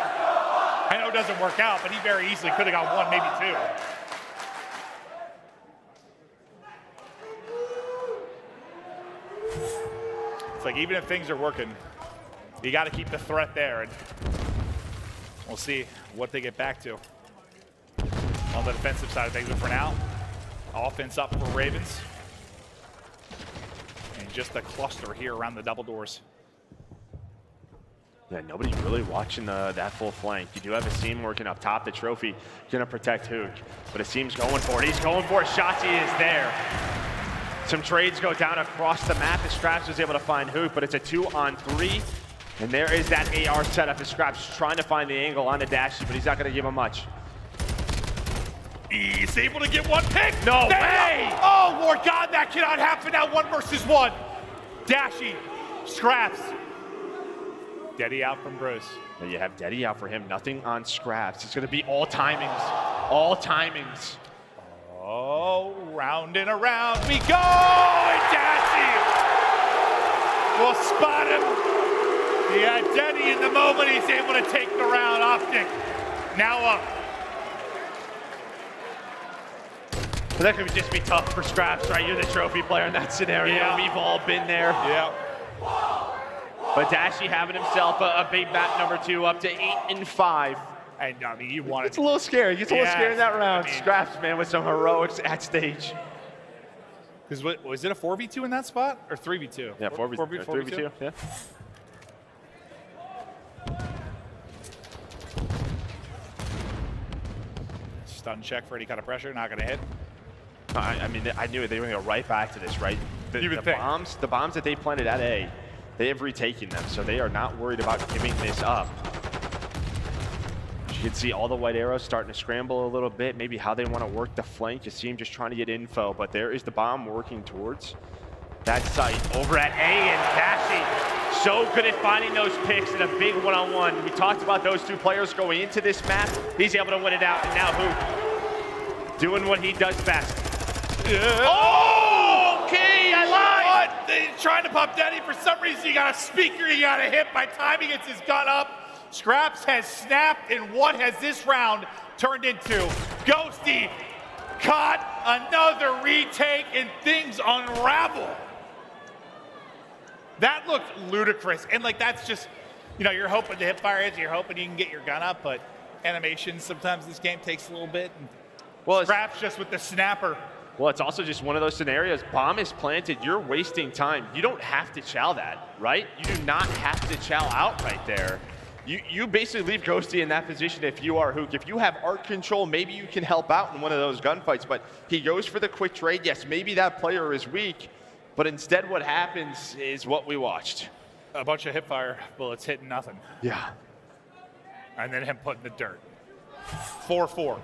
I know it doesn't work out, but he very easily could have got 1, maybe 2. It's like even if things are working, you got to keep the threat there, and we'll see what they get back to on the defensive side of things. But for now, offense up for Ravens, and just a cluster here around the double doors. Yeah, nobody really watching that full flank. You do have Asim working up top. The trophy gonna protect Huke, but Asim's going for it. He's going for it. Shotzzy is there. Some trades go down across the map as Scrapz was able to find Huke, but it's a 2-on-3. And there is that AR setup as Scrapz trying to find the angle on the Dashy, but he's not going to give him much. He's able to get 1 pick. No way! Oh, Lord God, that cannot happen now. 1 versus 1. Dashy, Scrapz. Daddy out from Bruce. And you have Daddy out for him. Nothing on Scrapz. It's going to be all timings. All timings. Oh. Round and around we go, and Dashy will spot him. He had Denny in the moment. He's able to take the round. OpTic now up. But that could just be tough for Scrapz, right? You're the trophy player in that scenario. Yeah. We've all been there. Yeah. But Dashy having himself a big map number 2 up to 8-5. And I mean, you want It's a little scary. It's a little scary in that round. I mean, Scrapz, man, with some heroics at stage. Because was it a 4v2 in that spot or 3v2? Yeah, 3v2. Yeah. Stun check for any kind of pressure. Not going to hit. I mean, I knew it. They were going to go right back to this, right? The bombs that they planted at A, they have retaken them, so they are not worried about giving this up. You can see all the white arrows starting to scramble a little bit, maybe how they want to work the flank. You see him just trying to get info, but there is the bomb working towards that site. Over at A, and Dashy so good at finding those picks in a big one-on-one. We talked about those two players going into this map. He's able to win it out, and now Huke doing what he does best. Oh, okay, I lied. He's trying to pop Denny. For some reason, he got a speaker. He got a hit. By the time he gets his gun up, Scrapz has snapped, and what has this round turned into? Ghosty caught another retake, and things unravel. That looked ludicrous, and like that's just, you know, you're hoping the hip fire is, you're hoping you can get your gun up, but animation sometimes this game takes a little bit. Well, Scrapz just with the snapper. Well, it's also just one of those scenarios. Bomb is planted, you're wasting time. You don't have to chow that, right? You do not have to chow out right there. You basically leave Ghosty in that position if you are Huke. If you have art control, maybe you can help out in one of those gunfights, but he goes for the quick trade. Yes, maybe that player is weak, but instead what happens is what we watched. A bunch of hipfire bullets hitting nothing. Yeah. And then him putting the dirt. 4-4.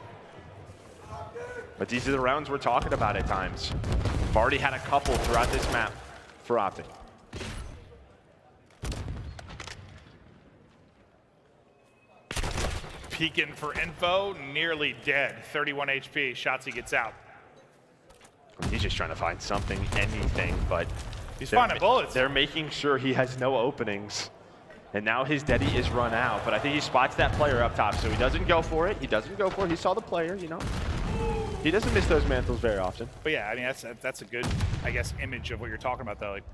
But these are the rounds we're talking about at times. We've already had a couple throughout this map for OpTic. Peeking for info, nearly dead. 31 HP, Shotzzy gets out. He's just trying to find something, anything, but he's finding bullets. They're making sure he has no openings. And now his Deddy is run out, but I think he spots that player up top, so he doesn't go for it. He doesn't go for it. He saw the player, you know. He doesn't miss those mantles very often. But yeah, I mean, that's a good, I guess, image of what you're talking about, though. Like,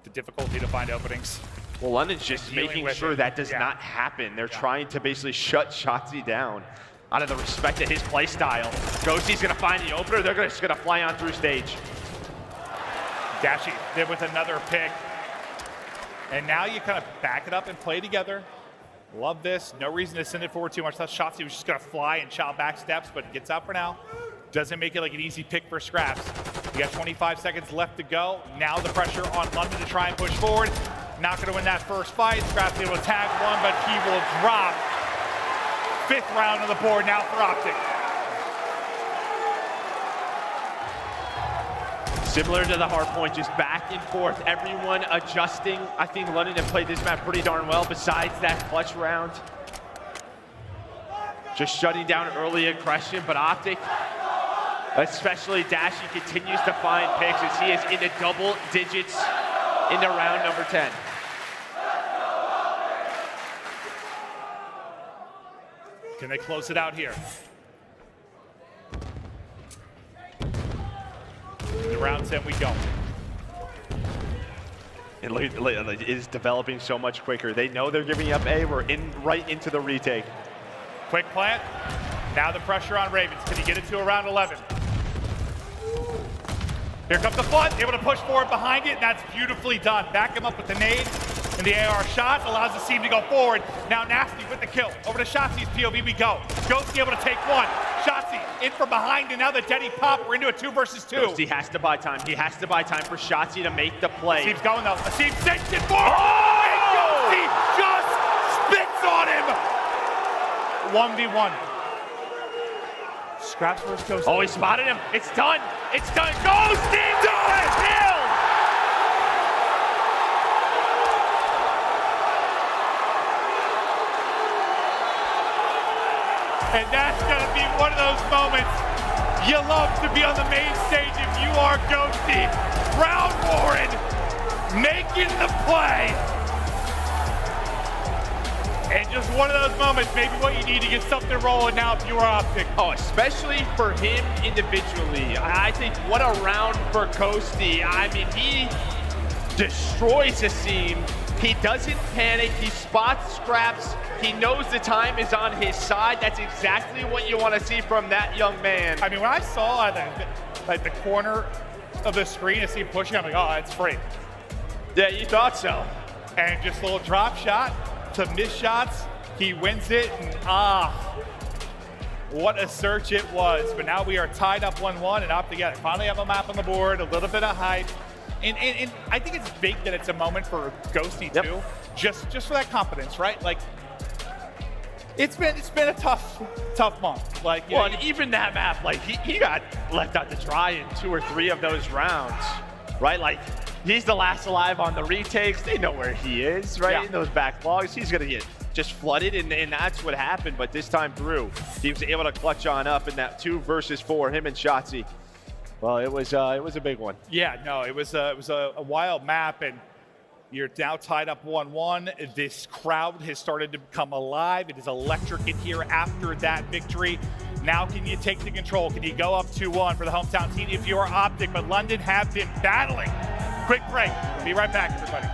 the difficulty to find openings. Well, London's just making sure that does not happen. They're trying to basically shut Shotzzy down out of the respect of his play style. Ghosty's going to find the opener. They're just going to fly on through stage. Dashy there with another pick. And now you kind of back it up and play together. Love this. No reason to send it forward too much. That Shotzzy was just going to fly and chow back steps, but it gets out for now. Doesn't make it like an easy pick for Scrapz. You got 25 seconds left to go. Now the pressure on London to try and push forward. Not going to win that first fight. Scrapz able to tag one, but he will drop. 5th round on the board now for OpTic. Similar to the hard point, just back and forth, everyone adjusting. I think London have played this map pretty darn well besides that clutch round. Just shutting down early aggression, but OpTic, especially Dashy, continues to find picks as he is into double digits into round number 10. Can they close it out here? The round 10 we go. And it is developing so much quicker. They know they're giving up A. We're right into the retake. Quick plant. Now the pressure on Ravens. Can he get it to around 11? Here comes the flood. Able to push forward behind it, and that's beautifully done. Back him up with the nade and the AR shot. Allows the team to go forward. Now Nastie with the kill. Over to Shotzzy's POV we go. Ghosty able to take one. Shotzzy in from behind, and now the Denny pop. We're into a 2 versus 2. Ghosty has to buy time. He has to buy time for Shotzzy to make the play. Asim's going though. Asim sends it forward. Oh! And Ghosty just spits on him. 1v1. Scrapz versus Ghosty. Oh, he spotted him. It's done. It's done. Ghosty does kill. And that's going to be one of those moments You love to be on the main stage if you are Ghosty. Round Warren making the play. And just one of those moments, maybe what you need to get something rolling now if you are OpTic. Oh, especially for him individually. I think what a round for Ghosty. I mean, he destroys Asim. He doesn't panic. He spots Scrapz. He knows the time is on his side. That's exactly what you want to see from that young man. I mean, when I saw the corner of the screen and see him pushing, I'm like, oh, it's free. Yeah, you thought so. And just a little drop shot, some missed shots. He wins it, and what a search it was. But now we are tied up 1-1 and OpTic finally have a map on the board, a little bit of hype. And I think it's big that it's a moment for Ghosty too, just for that confidence, right? Like, it's been a tough month. Like, well, and even that map, like he got left out to dry in 2 or 3 of those rounds, right? Like, he's the last alive on the retakes. They know where he is, right? In those backlogs, he's gonna get just flooded, and that's what happened. But this time through, he was able to clutch on up in that 2 versus 4, him and Shotzzy. Well, it was a big one. Yeah, no, it was a wild map, and you're now tied up 1-1. This crowd has started to become alive. It is electric in here after that victory. Now can you take the control? Can you go up 2-1 for the hometown team if you are OpTic? But London have been battling. Quick break. Be right back, everybody.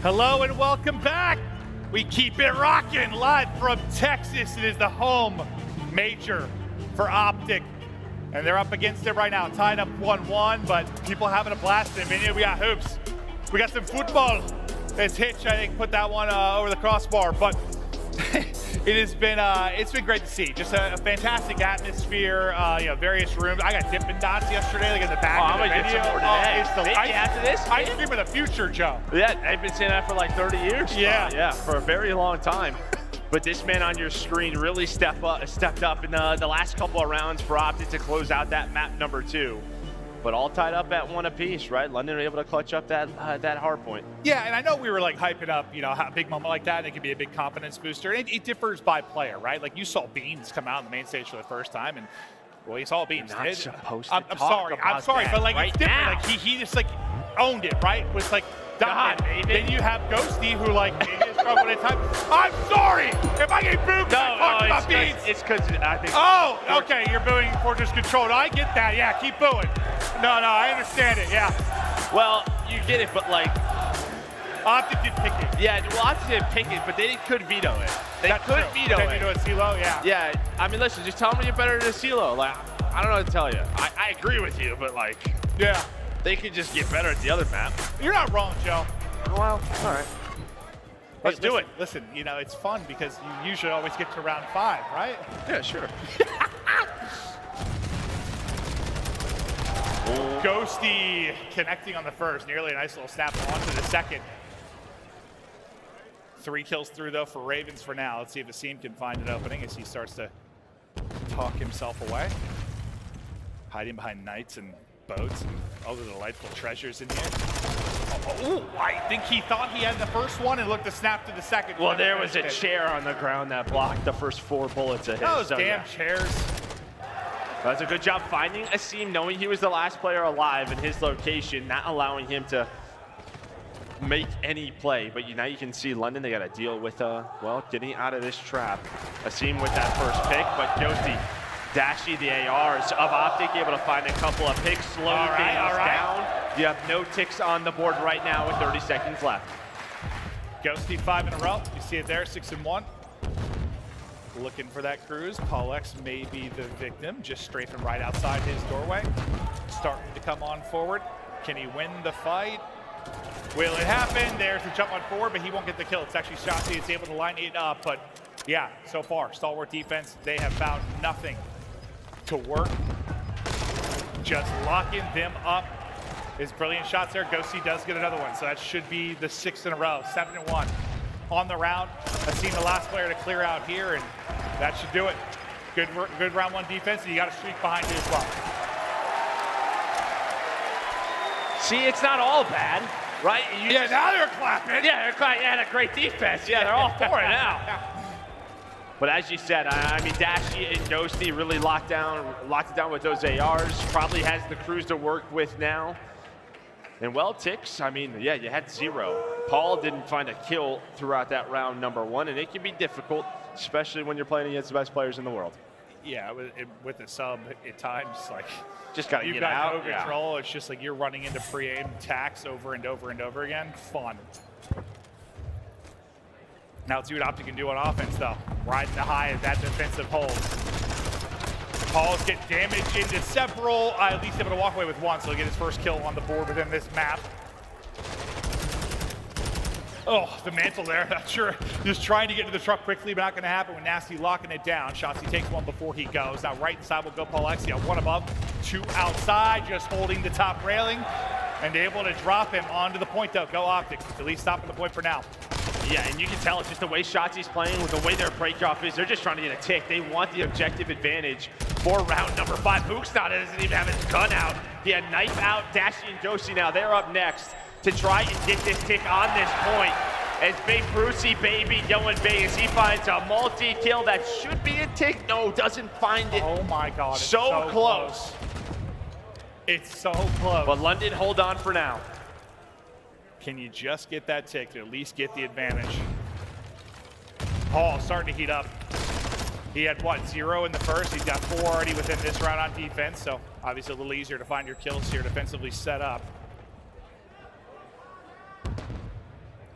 Hello and welcome back. We keep it rocking live from Texas. It is the home major for OpTic. And they're up against it right now, tied up 1-1, but people having a blast in Vineyard. We got hoops. We got some football. It's Hitch, I think, put that one over the crossbar. But it's been great to see. Just a fantastic atmosphere, various rooms. I got Dippin' Dots yesterday, like in the back of the venue. It's the after this, ice cream of the future, Joe. Yeah, I've been saying that for like 30 years. Yeah. For a very long time. But this man on your screen really stepped up in the last couple of rounds for OpTic to close out that map number 2. But all tied up at 1 apiece, right? London were able to clutch up that hard point. Yeah, and I know we were like hyping up, a big moment like that. It can be a big confidence booster. And it differs by player, right? Like you saw Beans come out on the main stage for the first time, and well, you saw Beans. You're not supposed to I'm talk about sorry, that but like right it's different. now. Like he just like owned it, right? Was like dominant. Then you have Ghosty, who like maybe is struggling at times. I'm sorry if I get booed. About Beans. It's because I think. Oh, okay, you're booing Fortress Control. No, I get that. Yeah, keep booing. No, I understand it. Yeah. Well, you get it, but like. OpTic did pick it. Yeah, well, OpTic didn't pick it, but they could veto it. They could veto it. Veto it, CeeLo, yeah. Yeah, I mean, listen, just tell me you're better than CeeLo. Like, I don't know what to tell you. I agree with you, but like, yeah, they could just get better at the other map. You're not wrong, Joe. Well, all right. Let's do it. Listen, it's fun because you usually always get to round 5, right? Yeah, sure. Ghosty connecting on the first, nearly a nice little snap onto the second. 3 kills through though for Ravens for now. Let's see if Asim can find an opening as he starts to talk himself away. Hiding behind knights and boats and other delightful treasures in here. I think he thought he had the first one and looked to snap to the second. Well, there was a chair on the ground that blocked the first 4 bullets of his. Those damn chairs. That's a good job finding Asim, knowing he was the last player alive in his location, not allowing him to make any play. But now you can see London, they got to deal with, getting out of this trap. Asim with that first pick, but Ghosty, Dashy, the ARs of OpTic, able to find a couple of picks, slow things down. You have no ticks on the board right now with 30 seconds left. Ghosty 5 in a row. You see it there, 6-1. Looking for that cruise. Paul X may be the victim, just strafing right outside his doorway. Starting to come on forward. Can he win the fight? Will it happen? There's the jump on forward, but he won't get the kill. It's actually Shotzzy. It's able to line it up, but yeah, so far, stalwart defense, they have found nothing to work. Just locking them up. His brilliant shots there. Ghosty does get another one, so that should be the 6th in a row. 7-1 on the round. I've seen the last player to clear out here, and that should do it. Good round 1 defense, and you got a streak behind it as well. See, it's not all bad, right? Now they're clapping. Yeah, they're clapping. Yeah, a great defense. Yeah, they're all for it now. But as you said, I mean, Dashy and Ghosty really locked it down with those ARs. Probably has the crews to work with now. And well, Tix, I mean, yeah, you had 0. Paul didn't find a kill throughout that round number 1, and it can be difficult, especially when you're playing against the best players in the world. Yeah, with the sub at times, like just gotta you've get got out. no control. It's just like you're running into pre-aim attacks over and over and over again. Fun. Now let's see what OpTic can do on offense, though. Riding the high of that defensive hold. Paul's get damage into several, at least able to walk away with 1, so he'll get his first kill on the board within this map. Oh, the mantle there, not sure. Just trying to get to the truck quickly, but not gonna happen with Nastie locking it down. Shotzzy takes 1 before he goes. Now right inside will go Paul X. 1 above, 2 outside, just holding the top railing and able to drop him onto the point though. Go OpTic, at least stopping the point for now. Yeah, and you can tell it's just the way Shotzzy's playing with the way their break-off is. They're just trying to get a tick. They want the objective advantage for round number 5. Huke doesn't even have his gun out. He had knife out. Dashy and Ghosty now, they're up next to try and get this tick on this point. As Big Brucey baby going big as he finds a multi-kill that should be a tick. No, doesn't find it. Oh my God, it's so close. It's so close. But London, hold on for now. Can you just get that tick to at least get the advantage? Paul starting to heat up. He had, what, 0 in the first? He's got 4 already within this round on defense, so obviously a little easier to find your kills here defensively set up.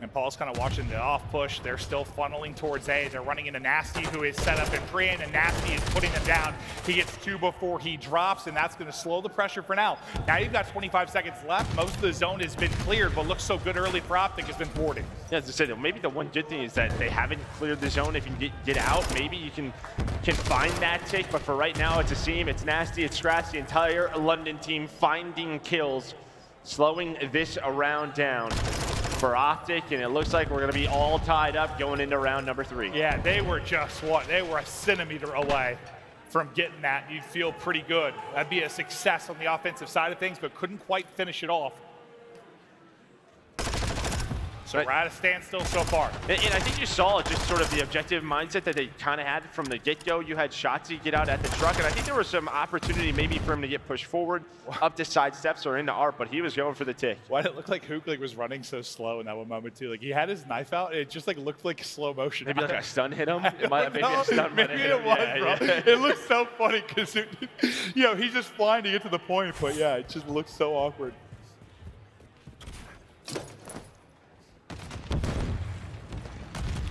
And Paul's kind of watching the off push. They're still funneling towards A. They're running into Nastie, who is set up in pre-in, and Nastie is putting them down. He gets 2 before he drops, and that's going to slow the pressure for now. Now you've got 25 seconds left. Most of the zone has been cleared, but looks so good early for OpTic has been thwarted. Yeah, as I said, maybe the one good thing is that they haven't cleared the zone. If you can get out, maybe you can find that tick. But for right now, it's Asim, it's Nastie, it's Scrapz, the entire London team finding kills, slowing this round down for OpTic, and it looks like we're going to be all tied up going into round number 3. Yeah, they were just they were a centimeter away from getting that. You'd feel pretty good. That'd be a success on the offensive side of things, but couldn't quite finish it off. So we're at a standstill so far. And I think you saw just sort of the objective mindset that they kind of had from the get-go. You had Shotzzy get out at the truck, and I think there was some opportunity maybe for him to get pushed forward, up to side steps or into ARP, but he was going for the tick. Why did it look like Huke was running so slow in that one moment too? Like he had his knife out, and it just like looked like slow motion. Maybe like a stun hit him. It might, maybe a stun maybe hit it him. was, Yeah, bro. yeah. It looks so funny because he's just flying to get to the point, but yeah, it just looks so awkward.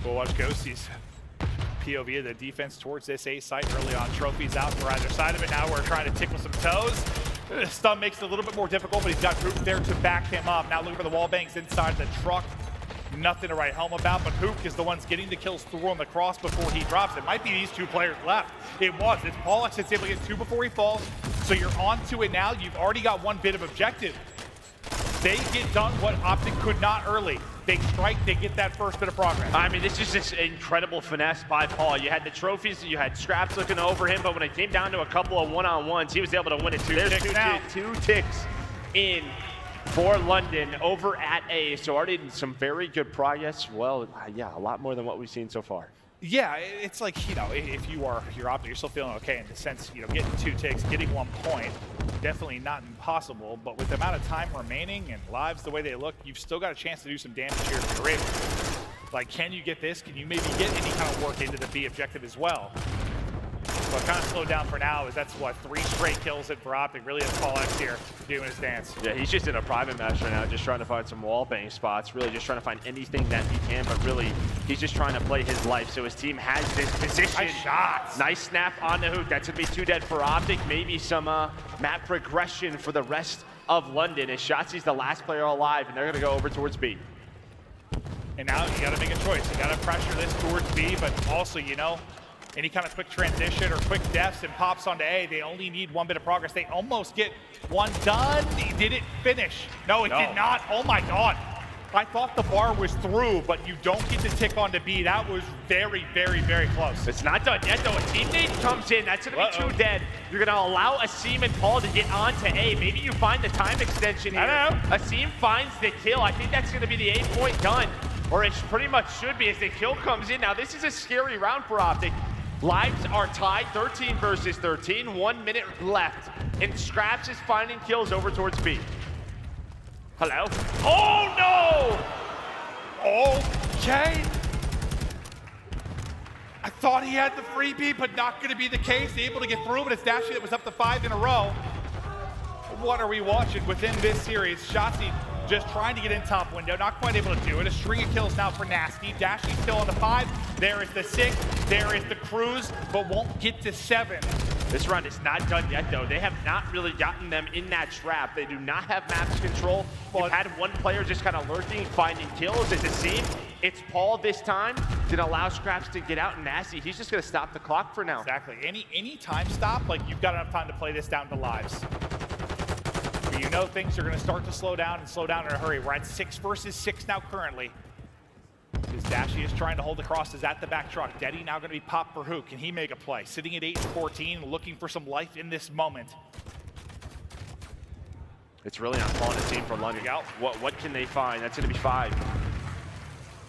We'll watch Ghosty's POV of the defense towards this A site early on. Trophies out for either side of it. Now we're trying to tickle some toes. The stun makes it a little bit more difficult, but he's got Huke there to back him up. Now looking for the wall bangs inside the truck. Nothing to write home about, but Huke is the ones getting the kills through on the cross before he drops. It might be these 2 players left. It was. It's Paul that's able to get 2 before he falls. So you're on to it now. You've already got 1 bit of objective. They get done what OpTic could not early. They strike, they get that first bit of progress. I mean, this is just incredible finesse by Paul. You had the trophies, you had Scrapz looking over him, but when it came down to a couple of one-on-ones, he was able to win it. There's 2 ticks in for London over at A. So already some very good progress. Well, yeah, a lot more than what we've seen so far. Yeah, it's like, you know, if you're OpTic, you're still feeling okay in the sense, you know, getting 2 ticks, getting 1 point, definitely not impossible, but with the amount of time remaining and lives the way they look, you've still got a chance to do some damage here if you're able. Like, can you get this? Can you maybe get any kind of work into the B objective as well? But kind of slowed down for now, is that's what, 3 straight kills in for OpTic. Really has Paul X here doing his dance. Yeah, he's just in a private match right now, just trying to find some wall bang spots, really just trying to find anything that he can, but really, he's just trying to play his life. So his team has this position. Nice shots. Nice snap on the Huke. That's going to be 2 dead for OpTic. Maybe some map progression for the rest of London, as Shotzzy's the last player alive, and they're going to go over towards B. And now you got to make a choice. You got to pressure this towards B, but also, you know, any kind of quick transition or quick deaths and pops onto A, they only need 1 bit of progress. They almost get 1 done. He didn't finish. No, it did not. Oh my God. I thought the bar was through, but you don't get the tick onto B. That was very, very, very close. It's not done yet, though. A teammate comes in. That's going to be 2 dead. You're going to allow Asim and Paul to get onto A. Maybe you find the time extension here. I know. Asim finds the kill. I think that's going to be the 8-point done, or it pretty much should be as the kill comes in. Now, this is a scary round for OpTic. Lives are tied, 13 versus 13, 1 minute left, and Scrapz is finding kills over towards B. Hello? Oh no! Okay. I thought he had the freebie, but not going to be the case. Able to get through, but it's Dashy that was up to 5 in a row. What are we watching within this series? Shotzzy just trying to get in top window, not quite able to do it. A string of kills now for Nastie. Dashy still on the 5. There is the 6. There is the cruise, but won't get to 7. This round is not done yet, though. They have not really gotten them in that trap. They do not have maps control. You've had 1 player just kind of lurking, finding kills. It's Asim. It's Paul this time. Gonna allow Scrapz to get out, and Nastie, he's just gonna stop the clock for now. Exactly. Any time stop, like you've got enough time to play this down to lives. But you know things are gonna start to slow down in a hurry. We're at 6 versus 6 now currently. Because Dashy is trying to hold the crosses at the back truck. Deddy now going to be popped for Huke. Can he make a play? Sitting at 8-14, looking for some life in this moment. It's really not falling a team for London. What can they find? That's going to be 5.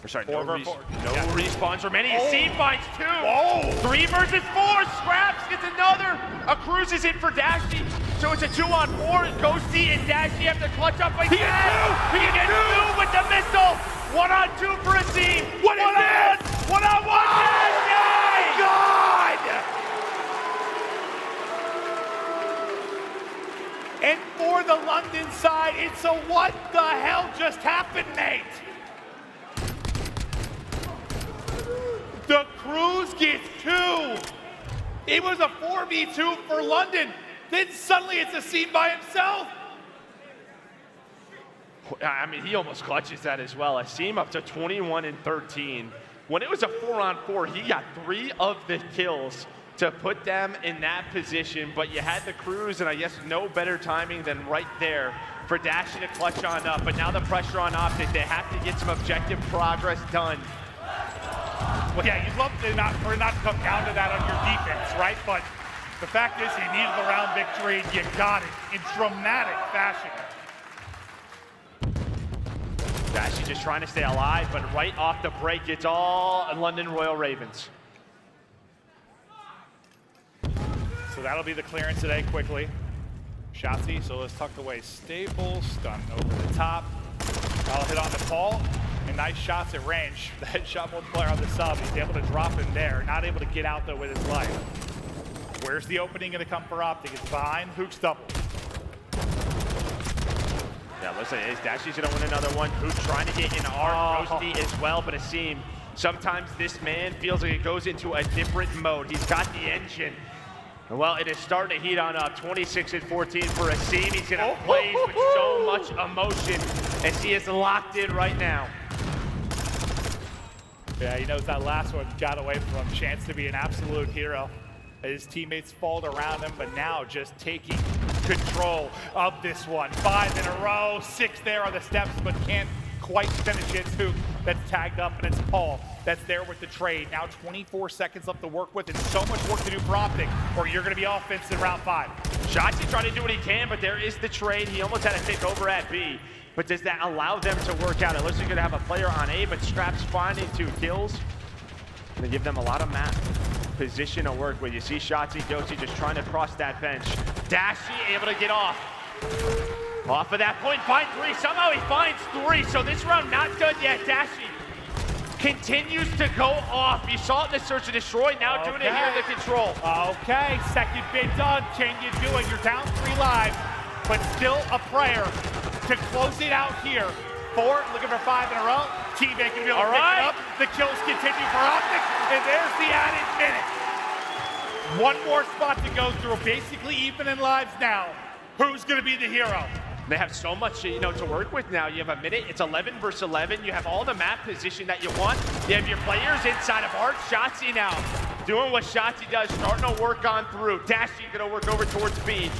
Or sorry, no respawns remaining. Asim finds 2. Whoa. 3 versus 4. Scrapz gets another. A cruise is in for Dashy. So it's a 2-on-4. Ghosty and Dashy have to clutch up again. He gets 2 with the missile. 1-on-2 for Asim. What is this? 1-on-1. Oh God! And for the London side, it's a what the hell just happened, mate? Cruz gets 2. It was a 4v2 for London. Then suddenly it's Asim by himself. I mean, he almost clutches that as well. Asim up to 21 and 13. When it was a 4-on-4, he got 3 of the kills to put them in that position, but you had the Cruz, and I guess no better timing than right there for Dashy to clutch on up. But now the pressure on OpTic, they have to get some objective progress done. Well, yeah, you'd love to for it not to come down to that on your defense, right? But the fact is, you needed the round victory, and you got it in dramatic fashion. Dashy just trying to stay alive, but right off the break, it's all London Royal Ravens. So that'll be the clearance today quickly. Shotzzy, so let's tuck away Staples, stun over the top. I'll hit on the Paul, and nice shots at range. The headshot multiplier on the sub, he's able to drop in there. Not able to get out though with his life. Where's the opening gonna come for OpTic? It's behind Huke's double. Yeah, listen, Dashy's gonna win another one. Huke trying to get in Ghosty as well, but Asim, sometimes this man feels like it goes into a different mode. He's got the engine. Well, it is starting to heat on up. 26 and 14 for Asim. He's gonna play with so much emotion as he is locked in right now. Yeah, he knows that last one got away from him. Chance to be an absolute hero. His teammates fall around him, but now just taking control of this one. 5 in a row, 6 there on the steps, but can't quite finish it. Huke, that's tagged up, and it's Paul that's there with the trade. Now 24 seconds left to work with, and so much work to do for OpTic, or you're gonna be offense in round 5. Shotzzy trying to do what he can, but there is the trade. He almost had to take over at B, but does that allow them to work out? It looks like you're gonna have a player on A, but Scrapz finding 2 kills. Gonna give them a lot of map position to work with. You see Shotzzy, Ghosty just trying to cross that bench. Dashy able to get off. Off of that point, find 3. Somehow he finds 3, so this round not done yet. Dashy continues to go off. You saw it in the search and destroy, now doing it here in the control. Okay, second bid done. Can you do it? You're down 3 lives, but still a prayer to close it out here. 4, looking for 5 in a row. Teammate can be able to pick it up. The kills continue for OpTic, and there's the added minute. 1 more spot to go through, basically even in lives now. Who's gonna be the hero? They have so much, to work with now. You have a minute, it's 11 versus 11. You have all the map position that you want. You have your players inside of Art. Shotzzy now doing what Shotzzy does, starting to work on through. Dashy gonna work over towards B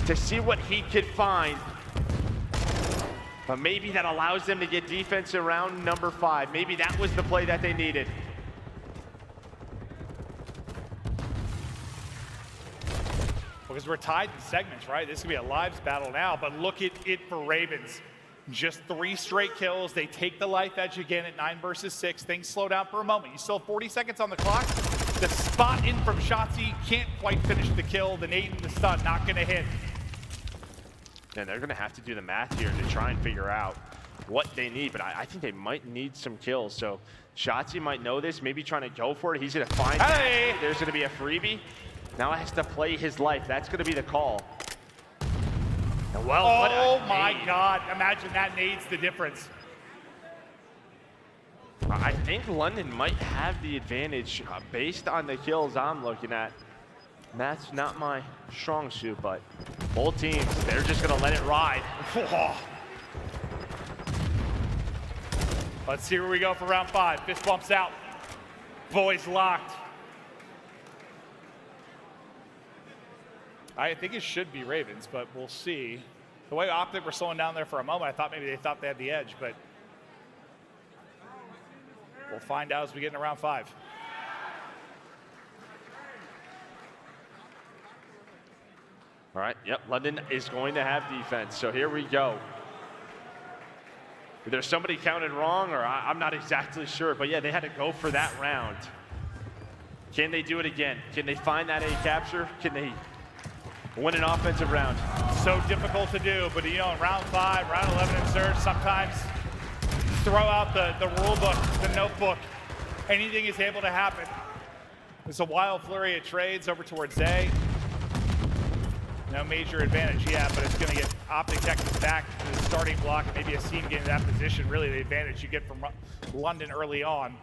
to see what he could find. But maybe that allows them to get defense around number 5. Maybe that was the play that they needed. Because we're tied in segments, right? This could be a lives battle now, but look at it for Ravens. Just 3 straight kills. They take the life edge again at 9 versus 6. Things slow down for a moment. You still have 40 seconds on the clock. The spot in from Shotzzy can't quite finish the kill. The nade and the stun not gonna hit. And they're gonna have to do the math here to try and figure out what they need, but I think they might need some kills. So Shotzzy might know this, maybe trying to go for it. He's gonna find that. There's gonna be a freebie. Now he has to play his life. That's gonna be the call. And well, oh my God, imagine that nade's the difference. I think London might have the advantage based on the kills I'm looking at. That's not my strong suit, but both teams, they're just gonna let it ride. Let's see where we go for round 5. Fist bumps out. Boys locked. I think it should be Ravens, but we'll see. The way OpTic were slowing down there for a moment, I thought maybe they thought they had the edge, but we'll find out as we get into round 5. All right, yep, London is going to have defense, so here we go. Either somebody counted wrong, or I'm not exactly sure, but yeah, they had to go for that round. Can they do it again? Can they find that A capture? Can they win an offensive round? So difficult to do, but in round 5, round 11 in Surge, sometimes throw out the rule book, the notebook. Anything is able to happen. There's a wild flurry of trades over towards A. No major advantage yet, but it's going to get OpTic Texas back to the starting block, and maybe Asim getting that position. Really the advantage you get from London early on.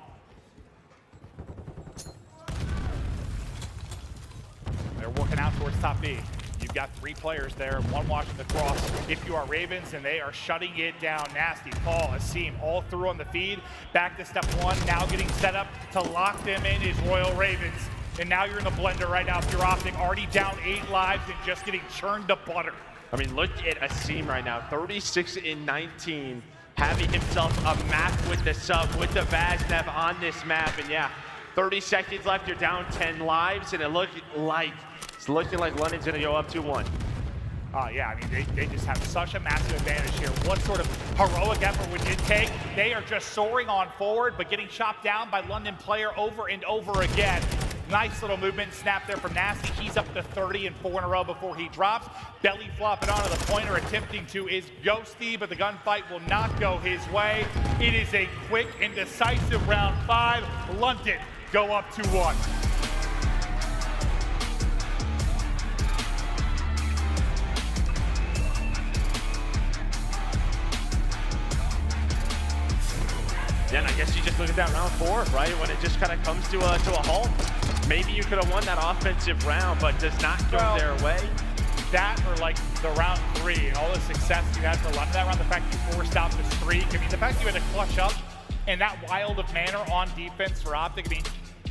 down towards top B. You've got 3 players there, 1 watching the cross. If you are Ravens, and they are shutting it down. Nastie, Paul, Asim, all through on the feed. Back to step 1, now getting set up to lock them in is Royal Ravens. And now you're in the blender right now if you're OpTic, already down 8 lives and just getting churned to butter. I mean, look at Asim right now, 36-19, having himself a map with the sub, with the Vaznev on this map. And yeah, 30 seconds left, you're down 10 lives, and it's looking like London's gonna go up 2-1. Yeah, I mean, they just have such a massive advantage here. What sort of heroic effort would it take? They are just soaring on forward, but getting chopped down by London player over and over again. Nice little movement snap there from Nastie. He's up to 30 and 4 in a row before he drops. Belly flopping onto the pointer, attempting to is Ghosty, but the gunfight will not go his way. It is a quick and decisive round 5. London go up 2-1. Yeah, and I guess you just look at that round 4, right? When it just kind of comes to a halt. Maybe you could have won that offensive round, but does not go their way. That or like the round 3 and all the success you had for London that round, the fact you forced out the streak. I mean, the fact you had to clutch up in that wild of manner on defense for OpTic. I mean,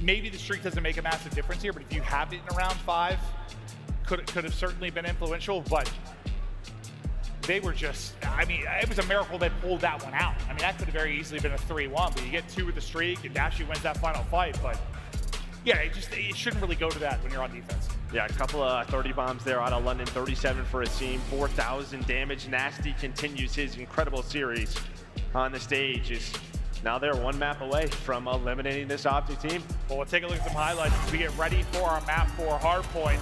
maybe the streak doesn't make a massive difference here, but if you have it in a round 5, could have certainly been influential, but they were just, I mean, it was a miracle they pulled that one out. I mean, that could have very easily been a 3-1, but you get 2 with the streak and Dashy wins that final fight, but yeah, it shouldn't really go to that when you're on defense. Yeah, a couple of 30 bombs there out of London, 37 for Asim, 4,000 damage. Nastie continues his incredible series on the stage. Now they're 1 map away from eliminating this OpTic team. Well, we'll take a look at some highlights as we get ready for our map 4 hardpoint.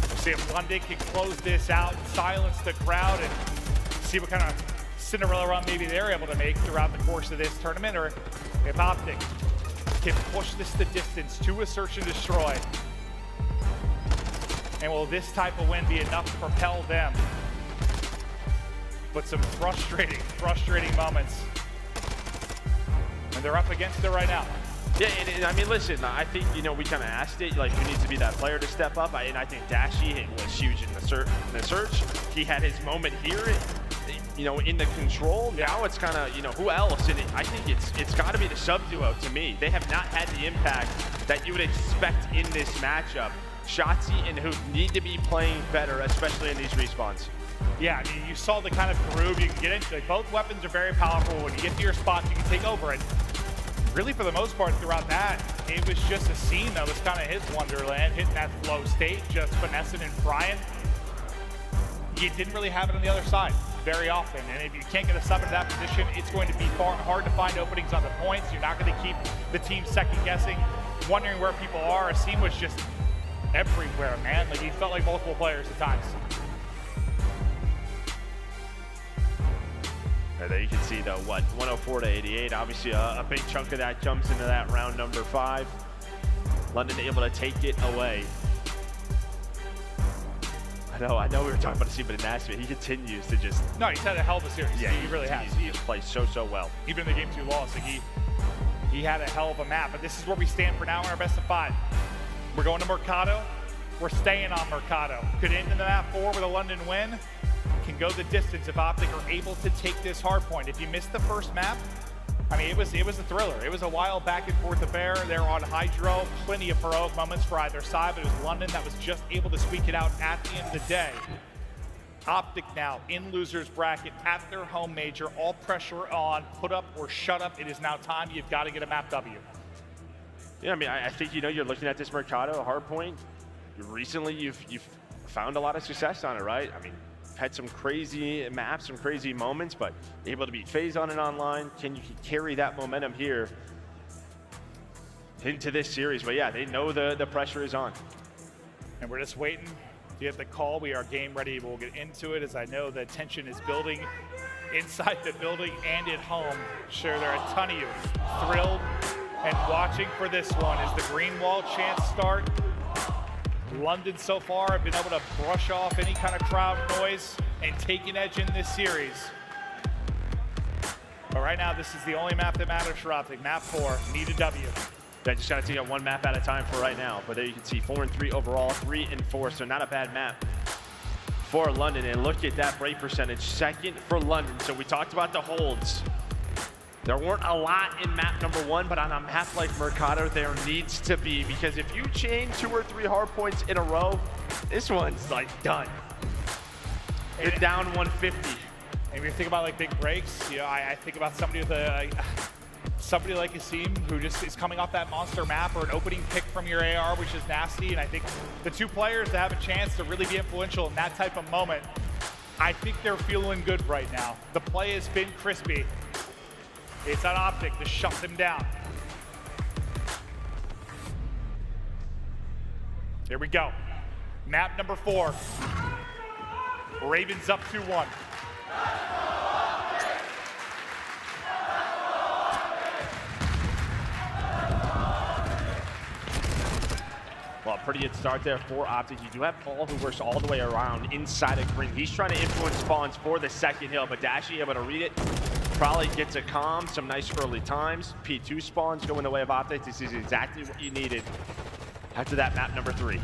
We'll see if London can close this out, silence the crowd, and see what kind of Cinderella run maybe they're able to make throughout the course of this tournament, or if OpTic can push this the distance to a search and destroy. And will this type of win be enough to propel them? But some frustrating moments. And they're up against it right now. Yeah, and I mean, listen, I think, you know, we kind of asked it, like, who needs to be that player to step up? And I think Dashy was huge in the search. He had his moment here, you know, in the control. Now it's kind of, you know, who else? And I think it's got to be the sub duo to me. They have not had the impact that you would expect in this matchup. Shotzzy and Huke need to be playing better, especially in these respawns. Yeah, I mean, you saw the kind of groove you can get into. Both weapons are very powerful. When you get to your spots, you can take over. And really, for the most part, throughout that, it was just Asim that was kind of his wonderland, hitting that flow state, just finessing and frying. You didn't really have it on the other side very often. And if you can't get a sub into that position, it's going to be hard to find openings on the points. You're not going to keep the team second guessing, wondering where people are. Asim was just everywhere, man. Like, he felt like multiple players at times. There you can see the 104 to 88. Obviously, a big chunk of that jumps into that round number 5. London able to take it away. I know we were talking about Asim, but in Nastie, he continues to just. No, he's had a hell of a series. Yeah, he really has. He just plays so well. Even in the games we lost, like he had a hell of a map. But this is where we stand for now in our best of 5. We're going to Mercado. We're staying on Mercado. Could end in the map 4 with a London win. Can go the distance if OpTic are able to take this hard point. If you missed the first map, I mean, it was a thriller. It was a wild back and forth affair. They're on HyDra, plenty of heroic moments for either side, but it was London that was just able to squeak it out at the end of the day. OpTic now in loser's bracket at their home major, all pressure on, put up or shut up. It is now time. You've got to get a map W. Yeah, I mean, I think, you know, you're looking at this Mercado hard point. Recently, you've found a lot of success on it, right? I mean, had some crazy maps, some crazy moments, but able to beat FaZe on and online. Can you carry that momentum here into this series? But yeah, they know the pressure is on. And we're just waiting to get the call. We are game ready. We'll get into it, as I know the tension is building inside the building and at home. Sure, there are a ton of you thrilled and watching for this one as the green wall chants start. London so far have been able to brush off any kind of crowd noise and take an edge in this series. But right now, this is the only map that matters for OpTic. Map 4, need a W. I just got to take it one map at a time for right now. But there you can see 4-3 overall, 3-4, so not a bad map for London. And look at that break percentage, second for London. So we talked about the holds. There weren't a lot in map number 1, but on a map like Mercado, there needs to be, because if you chain 2 or 3 hard points in a row, this one's like done. You're down 150. And when you think about like big breaks, you know, I think about somebody with somebody like Asim who just is coming off that monster map, or an opening pick from your AR, which is Nastie. And I think the 2 players that have a chance to really be influential in that type of moment, I think they're feeling good right now. The play has been crispy. It's on OpTic to shut them down. Here we go. Map number 4. Ravens up 2-1. Well, pretty good start there for OpTic. You do have Paul, who works all the way around inside of green. He's trying to influence spawns for the second hill, but Dashy able to read it. Probably gets a calm, some nice early times. P2 spawns going the way of OpTic. This is exactly what you needed after that map number 3.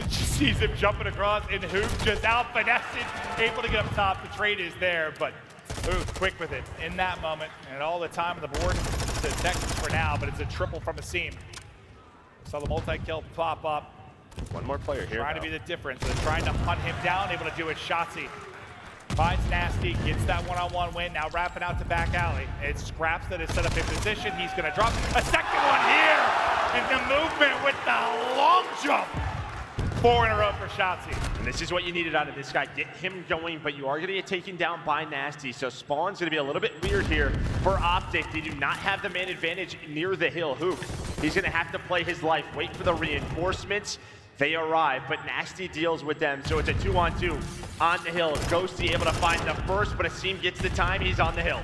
Just sees him jumping across, and Huke just out finessing, able to get up top. The trade is there, but Huke quick with it in that moment, and all the time on the board to Texas for now, but it's a triple from Asim. Saw the multi-kill pop up. One more player here. Trying to be the difference. They're trying to hunt him down, able to do it. Shotzzy finds Nastie, gets that one-on-one win, now wrapping out to back alley. It's Scrapz that is set up in position. He's going to drop a second one here, and the movement with the long jump. 4 in a row for Shotzzy. And this is what you needed out of this guy. Get him going, but you are going to get taken down by Nastie. So spawn's going to be a little bit weird here for OpTic. They do not have the man advantage near the hill. Huke, he's going to have to play his life, wait for the reinforcements. They arrive, but Nastie deals with them. So it's a 2-on-2 on the hill. Ghosty able to find the first, but Asim gets the time. He's on the hill.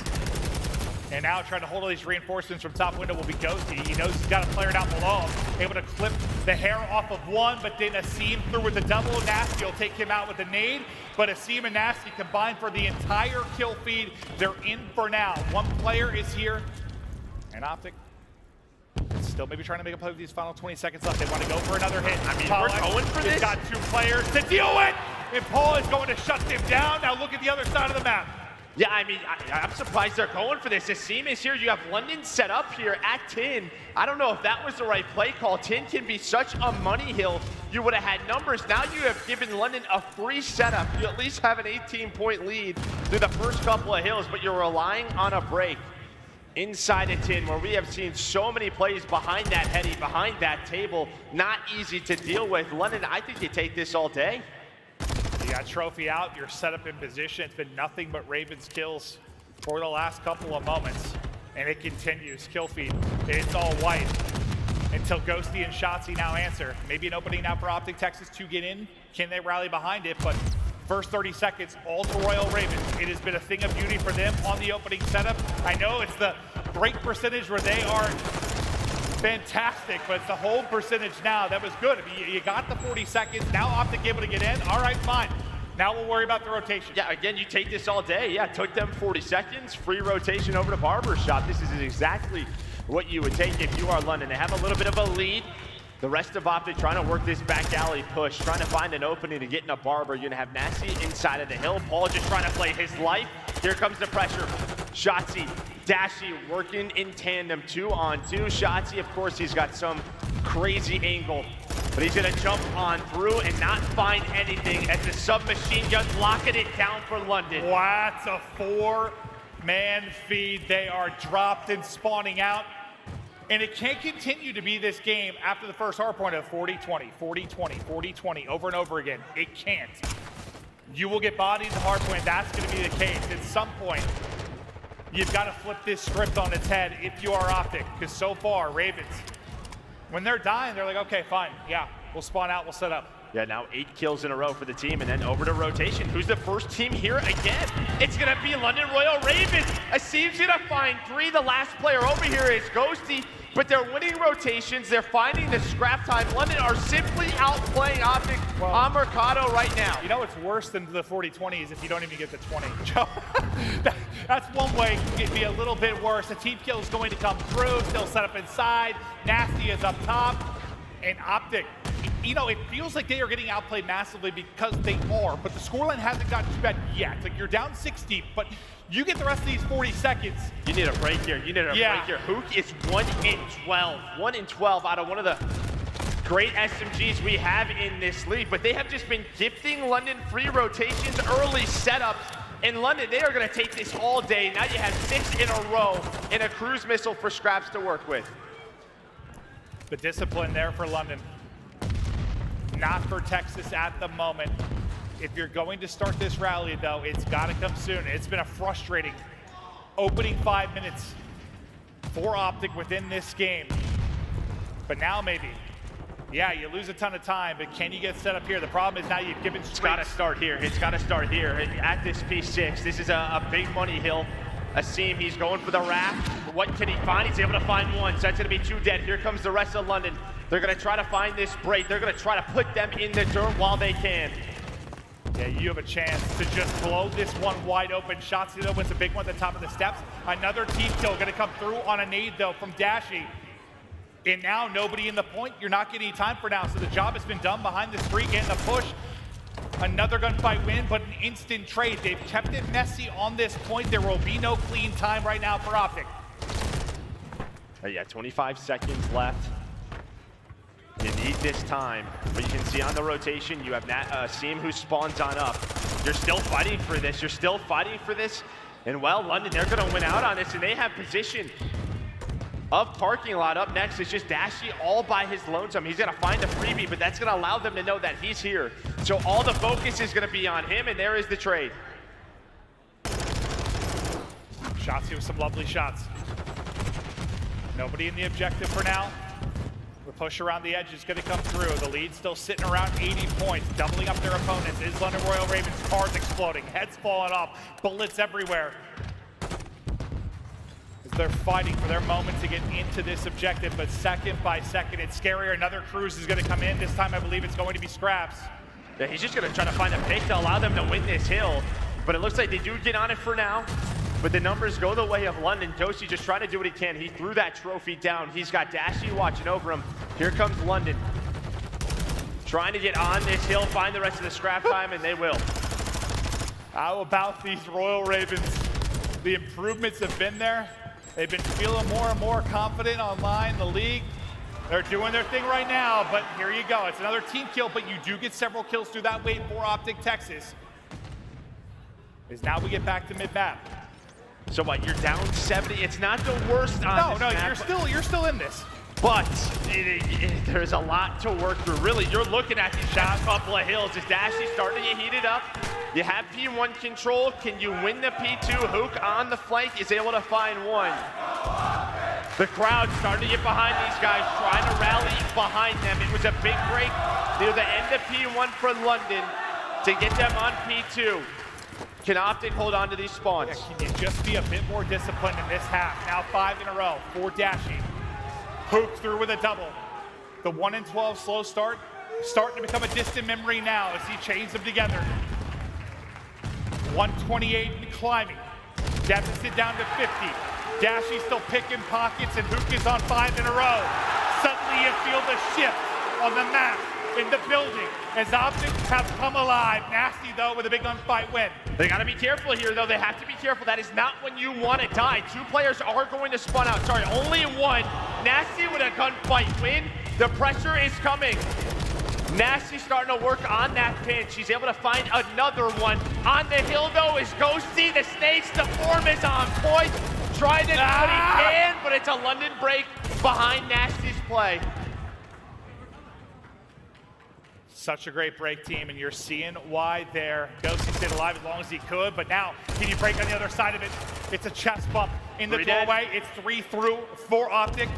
And now trying to hold all these reinforcements from top window will be Ghosty. He knows he's got a player down below him. Able to clip the hair off of one, but then Asim through with the double. Nastie will take him out with a nade, but Asim and Nastie combined for the entire kill feed. They're in for now. One player is here, and OpTic still maybe trying to make a play with these final 20 seconds left. They want to go for another hit. I mean, we're going for this. He's got 2 players to deal with, and Paul is going to shut them down. Now look at the other side of the map. Yeah, I mean, I'm surprised they're going for this. Asim is here. You have London set up here at 10. I don't know if that was the right play call. 10 can be such a money hill. You would have had numbers. Now you have given London a free setup. You at least have an 18-point lead through the first couple of hills, but you're relying on a break inside of 10, where we have seen so many plays behind that heady, behind that table. Not easy to deal with. London, I think you take this all day. You got trophy out, you're set up in position. It's been nothing but Ravens kills for the last couple of moments. And it continues, kill feed. It's all white until Ghosty and Shotzzy now answer. Maybe an opening now for OpTic Texas to get in. Can they rally behind it? But first 30 seconds, all to Royal Ravens. It has been a thing of beauty for them on the opening setup. I know it's the break percentage where they are fantastic, but it's the hold percentage now. That was good. You got the 40 seconds. Now OpTic able to get in. All right, fine. Now we'll worry about the rotation. Yeah, again, you take this all day. Yeah, took them 40 seconds. Free rotation over to Barbershop. This is exactly what you would take if you are London. They have a little bit of a lead. The rest of OpTic trying to work this back alley push, trying to find an opening to get in a Barber. You're going to have Nastie inside of the hill. Paul just trying to play his life. Here comes the pressure. Shotzzy, Dashy working in tandem, 2-on-2. Shotzzy, of course, he's got some crazy angle, but he's going to jump on through and not find anything as the submachine gun's locking it down for London. Wow, that's a 4-man feed. They are dropped and spawning out. And it can't continue to be this game after the first hard point of 40-20, 40-20, 40-20 over and over again. It can't. You will get bodied in the hard point. That's going to be the case. At some point, you've got to flip this script on its head if you are OpTic. Because so far, Ravens, when they're dying, they're like, okay, fine. Yeah, we'll spawn out, we'll set up. Yeah, now 8 kills in a row for the team, and then over to rotation. Who's the first team here again? It's gonna be London Royal Ravens. Asim's gonna find 3. The last player over here is Ghosty, but they're winning rotations. They're finding the scrap time. London are simply outplaying OpTic on Mercado right now. You know what's worse than the 40-20 is if you don't even get the 20. That's one way it can be a little bit worse. The team kill is going to come through, still set up inside. Nastie is up top, and OpTic, you know, it feels like they are getting outplayed massively because they are, but the scoreline hasn't gotten too bad yet. Like, you're down 60, but you get the rest of these 40 seconds. You need a break here. You need a break here. Huke is 1 in 12. 1 in 12 out of one of the great SMGs we have in this league, but they have just been gifting London free rotations, early setups. In London, they are going to take this all day. Now you have 6 in a row and a cruise missile for Scrapz to work with. The discipline there for London. Not for Texas at the moment. If you're going to start this rally, though, it's got to come soon. It's been a frustrating opening 5 minutes for OpTic within this game. But now maybe, yeah, you lose a ton of time, but can you get set up here? The problem is now you've given It's got to start here. It's got to start here at this P6. This is a big money hill. Asim, he's going for the raft. What can he find? He's able to find 1, so that's going to be 2 dead. Here comes the rest of London. They're going to try to find this break. They're going to try to put them in the dirt while they can. Yeah, you have a chance to just blow this one wide open. Shotzzy, though, wins a big one at the top of the steps. Another team kill going to come through on a nade, though, from Dashy. And now nobody in the point. You're not getting any time for now, so the job has been done behind the streak and the push. Another gunfight win, but an instant trade. They've kept it messy on this point. There will be no clean time right now for OpTic. Yeah, 25 seconds left. You need this time, but you can see on the rotation, you have Asim who spawns on up. You're still fighting for this. You're still fighting for this. And well, London, they're going to win out on this, and they have position of parking lot. Up next is just Dashy all by his lonesome. He's going to find a freebie, but that's going to allow them to know that he's here. So all the focus is going to be on him, and there is the trade. Shotzzy with some lovely shots. Nobody in the objective for now. The push around the edge is going to come through. The lead still sitting around 80 points, doubling up their opponents. Is London Royal Ravens, cars exploding, heads falling off, bullets everywhere. As they're fighting for their moment to get into this objective, but second by second, it's scarier. Another cruise is going to come in. This time, I believe it's going to be Scrapz. Yeah, he's just going to try to find a pick to allow them to win this hill. But it looks like they do get on it for now. But the numbers go the way of London. Ghosty just trying to do what he can. He threw that trophy down. He's got Dashy watching over him. Here comes London. Trying to get on this hill, find the rest of the scrap time, and they will. How about these Royal Ravens? The improvements have been there. They've been feeling more and more confident online in the league. They're doing their thing right now, but here you go. It's another team kill, but you do get several kills through that wave for OpTic Texas. As now we get back to mid-map. So what, you're down 70? It's not the worst on this map, you're still in this. But there's a lot to work through. Really, you're looking at these shots, couple of hills. Is Dashy starting to get heated up? You have P1 control. Can you win the P2? Huke on the flank is able to find 1. The crowd starting to get behind these guys, trying to rally behind them. It was a big break near the end of P1 for London to get them on P2. Can OpTic hold on to these spawns? Yeah, can you just be a bit more disciplined in this half? Now 5 in a row for Dashy. Huke through with a double. The 1 in 12 slow start, starting to become a distant memory now as he chains them together. 128 and climbing. Deficit down to 50. Dashy still picking pockets, and Huke is on 5 in a row. Suddenly you feel the shift on the map, in the building, as OpTic have come alive. Nastie, though, with a big gunfight win. They got to be careful here, though. They have to be careful. That is not when you want to die. 2 players are going to spawn out. Sorry, only 1. Nastie with a gunfight win. The pressure is coming. Nastie starting to work on that pin. She's able to find another one. On the hill, though, is Ghosty. The snakes, the form is on point. Trying to do what he can, but it's a London break behind Nastie's play. Such a great break, team, and you're seeing why there. Ghosty stayed alive as long as he could, but now, can you break on the other side of it? It's a chest bump in the doorway. It's 3 through for OpTic.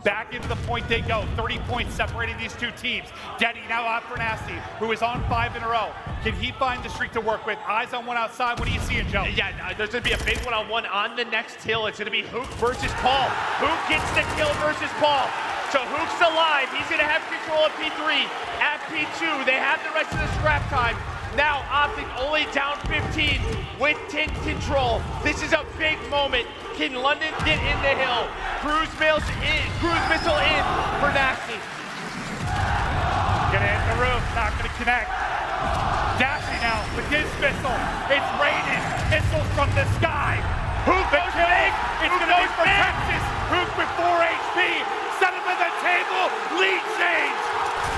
Back into the point they go. 30 points separating these two teams. Denny now out for Nastie, who is on 5 in a row. Can he find the streak to work with? Eyes on one outside. What are you seeing, Joe? Yeah, there's going to be a big one-on-one on the next hill. It's going to be Huke versus Paul. Huke gets the kill versus Paul. So Huke's alive. He's going to have control of P3. At P2, they have the rest of the scrap time. Now OpTic only down 15 with 10 control. This is a big moment. Can London get in the hill? Cruise missile in for Nastie. Gonna hit the roof, not gonna connect. Dashy now with his missile. It's raining missiles from the sky. Huke the kill. It's gonna be for Texas. Huke with 4 HP. Set him at the table. Lead change.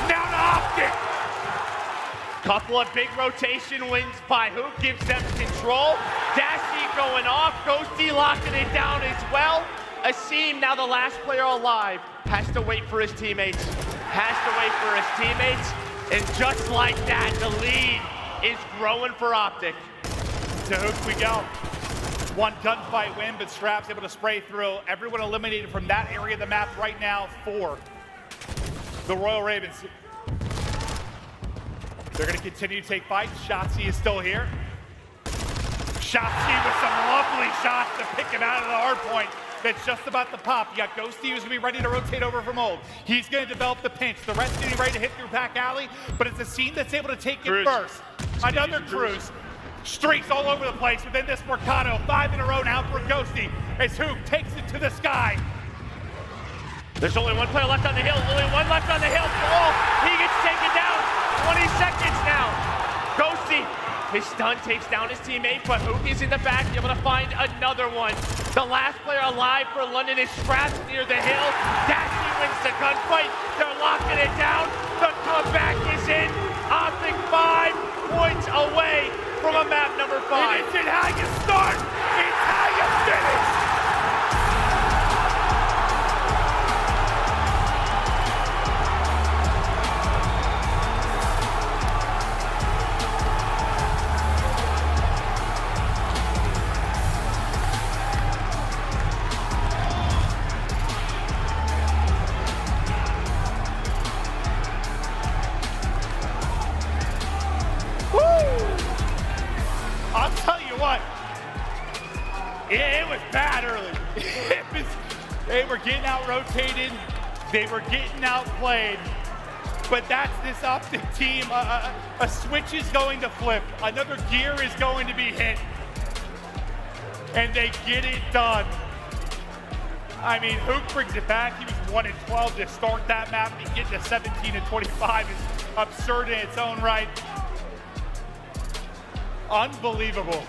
Now to OpTic. Couple of big rotation wins by Huke, gives them control. Dashy going off, Ghosty locking it down as well. Asim, now the last player alive, has to wait for his teammates. And just like that, the lead is growing for OpTic. To Huke we go. One gunfight win, but Scrapz able to spray through. Everyone eliminated from that area of the map right now for the Royal Ravens. They're going to continue to take fights. Shotzzy is still here. Shotzzy with some lovely shots to pick him out of the hard point. That's just about to pop. You got Ghosty who's going to be ready to rotate over from old. He's going to develop the pinch. The rest getting ready to hit through back alley, but it's a scene that's able to take it first. Another cruise. Streaks all over the place within this Mercado. 5 in a row now for Ghosty as Huke takes it to the sky. There's only one player left on the hill. Paul, he gets taken down. 20 seconds now. Ghosty, his stun takes down his teammate, but Huke is in the back, able to find another one. The last player alive for London is Scrapz near the hill. Dashy wins the gunfight. They're locking it down. The comeback is in. OpTic 5 points away from a map number 5. It isn't how you start, it's how you finish. I'll tell you what, it was bad early. They were getting out-rotated, they were getting outplayed, but that's this OpTic team. A switch is going to flip, another gear is going to be hit, and they get it done. I mean, Huke brings it back. He was 1 and 12 to start that map, and getting to 17 and 25 is absurd in its own right. Unbelievable.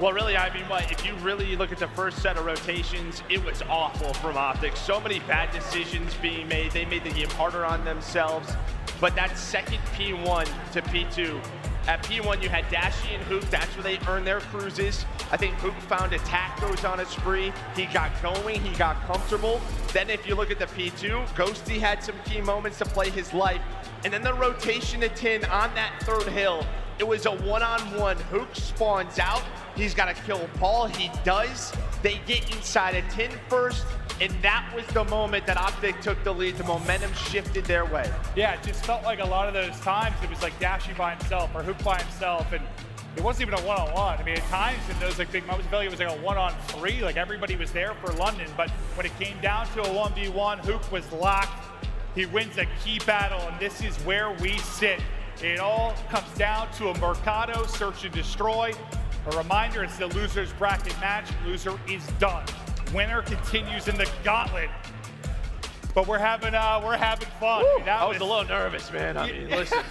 Well, really, I mean, if you really look at the first set of rotations, it was awful from OpTic. So many bad decisions being made. They made the game harder on themselves. But that second P1 to P2, at P1 you had Dashy and Huke. That's where they earned their cruises. I think Huke found attack goes on a spree. He got going, he got comfortable. Then if you look at the P2, Ghosty had some key moments to play his life. And then the rotation to 10 on that third hill. It was a one-on-one. Huke spawns out. He's got to kill Paul. He does. They get inside of 10 first, and that was the moment that OpTic took the lead. The momentum shifted their way. Yeah, it just felt like a lot of those times it was like Dashy by himself or Huke by himself, and it wasn't even a one-on-one. I mean, at times in those like big moments, I felt like it was like a 1-on-3. Like everybody was there for London, but when it came down to a 1v1, Huke was locked. He wins a key battle, and this is where we sit. It all comes down to a Mercado search and destroy. A reminder, it's the loser's bracket match. Loser is done. Winner continues in the gauntlet. But we're having fun. I mean, I was a little nervous, man. I mean, listen,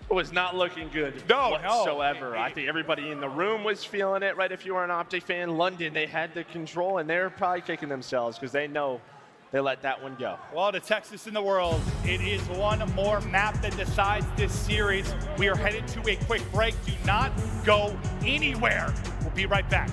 it was not looking good whatsoever. No. I think everybody in the room was feeling it, right? If you were an OpTic fan, London, they had the control, and they're probably kicking themselves because they know they let that one go. Well, to Texas in the world, it is one more map that decides this series. We are headed to a quick break. Do not go anywhere. We'll be right back.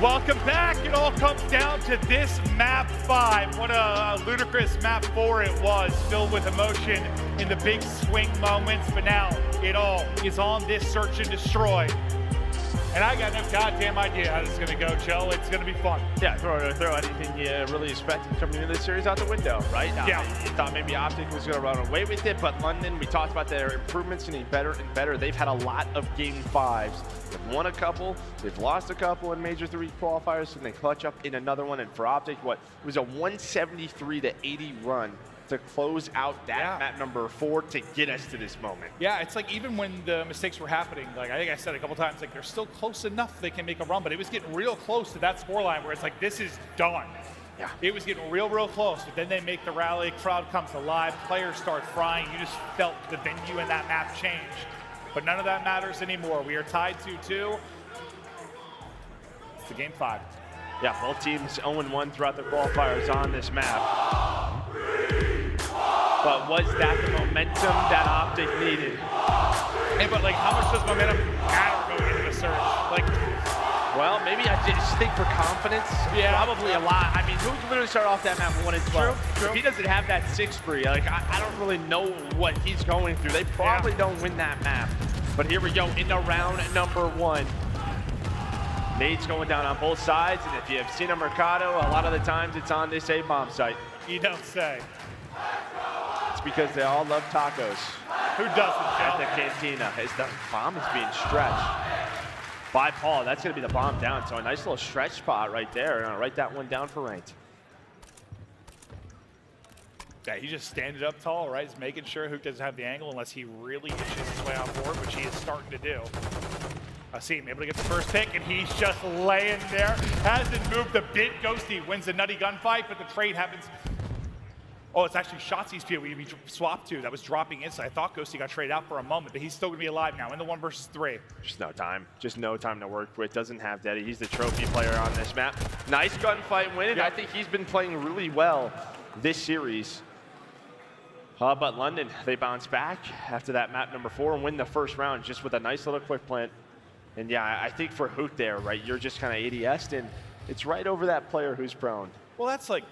Welcome back. It all comes down to this map 5. What a ludicrous map 4 it was, filled with emotion in the big swing moments. But now it all is on this search and destroy. And I got no goddamn idea how this is going to go, Joe. It's going to be fun. Yeah, throw anything you really expected coming into this series out the window, right? Yeah. You thought maybe OpTic was going to run away with it, but London, we talked about their improvements getting better and better. They've had a lot of game 5s. They've won a couple, they've lost a couple in Major 3 qualifiers, and they clutch up in another one. And for OpTic, what? It was a 173-80 run to close out that map number 4 to get us to this moment. Yeah, it's like even when the mistakes were happening, like I think I said a couple times, like they're still close enough they can make a run, but it was getting real close to that scoreline where it's like, this is done. Yeah. It was getting real close, but then they make the rally, crowd comes alive, players start frying, you just felt the venue in that map change. But none of that matters anymore. We are tied 2-2. It's the game 5. Yeah, both teams 0-1 throughout the qualifiers on this map. But was that the momentum that OpTic needed? Hey, but like, how much does momentum matter going into the surge? Like, well, maybe I just think for confidence, probably a lot. I mean, who can literally start off that map 1 and 12? True. If he doesn't have that 6 spree, like I don't really know what he's going through. They probably don't win that map. But here we go into round number 1. Nades going down on both sides, and if you've seen a Mercado, a lot of the times it's on this A-bomb site. you don't say. It's because they all love tacos. Who doesn't? At the cantina, as the bomb is being stretched by Paul. That's going to be the bomb down. So a nice little stretch spot right there. And I'll write that one down for ranked. Yeah, he's just standing up tall, right? He's making sure Huke doesn't have the angle unless he really itches his way on board, which he is starting to do. Asim able to get the first pick, and he's just laying there. Hasn't moved a bit. Ghosty wins the nutty gunfight, but the trade happens. Oh, it's actually Shotzzy's POE we swapped to that was dropping inside. I thought Ghosty got traded out for a moment, but he's still going to be alive now in the 1 versus 3. Just no time. Just no time to work with. Doesn't have Daddy. He's the trophy player on this map. Nice gunfight win, and I think he's been playing really well this series. But London, they bounce back after that map number 4 and win the first round just with a nice little quick plant. And yeah, I think for Huke there, right, you're just kind of ADS'd, and it's right over that player who's prone. Well, that's like,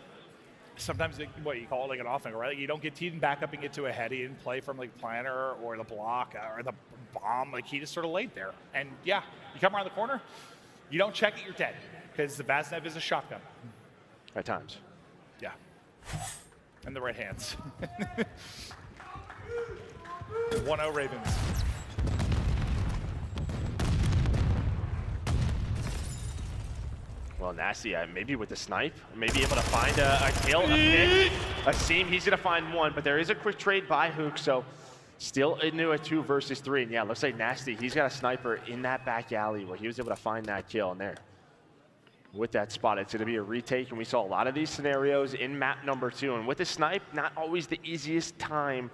sometimes what you call it like an offense, right? Like you don't get teed and back up and get to a heady and play from like planner or the block or the bomb. Like he just sort of laid there. And yeah, you come around the corner, you don't check it, you're dead. Because the Vaznev is a shotgun. At times. Yeah. And the right hands. 1-0 Ravens. Well, Nastie, maybe with the snipe, maybe able to find a kill, a pick. Asim, he's going to find 1, but there is a quick trade by Huke, so still into a 2 versus 3. And yeah, looks like Nastie, he's got a sniper in that back alley where he was able to find that kill in there. With that spot, it's going to be a retake, and we saw a lot of these scenarios in map number 2. And with the snipe, not always the easiest time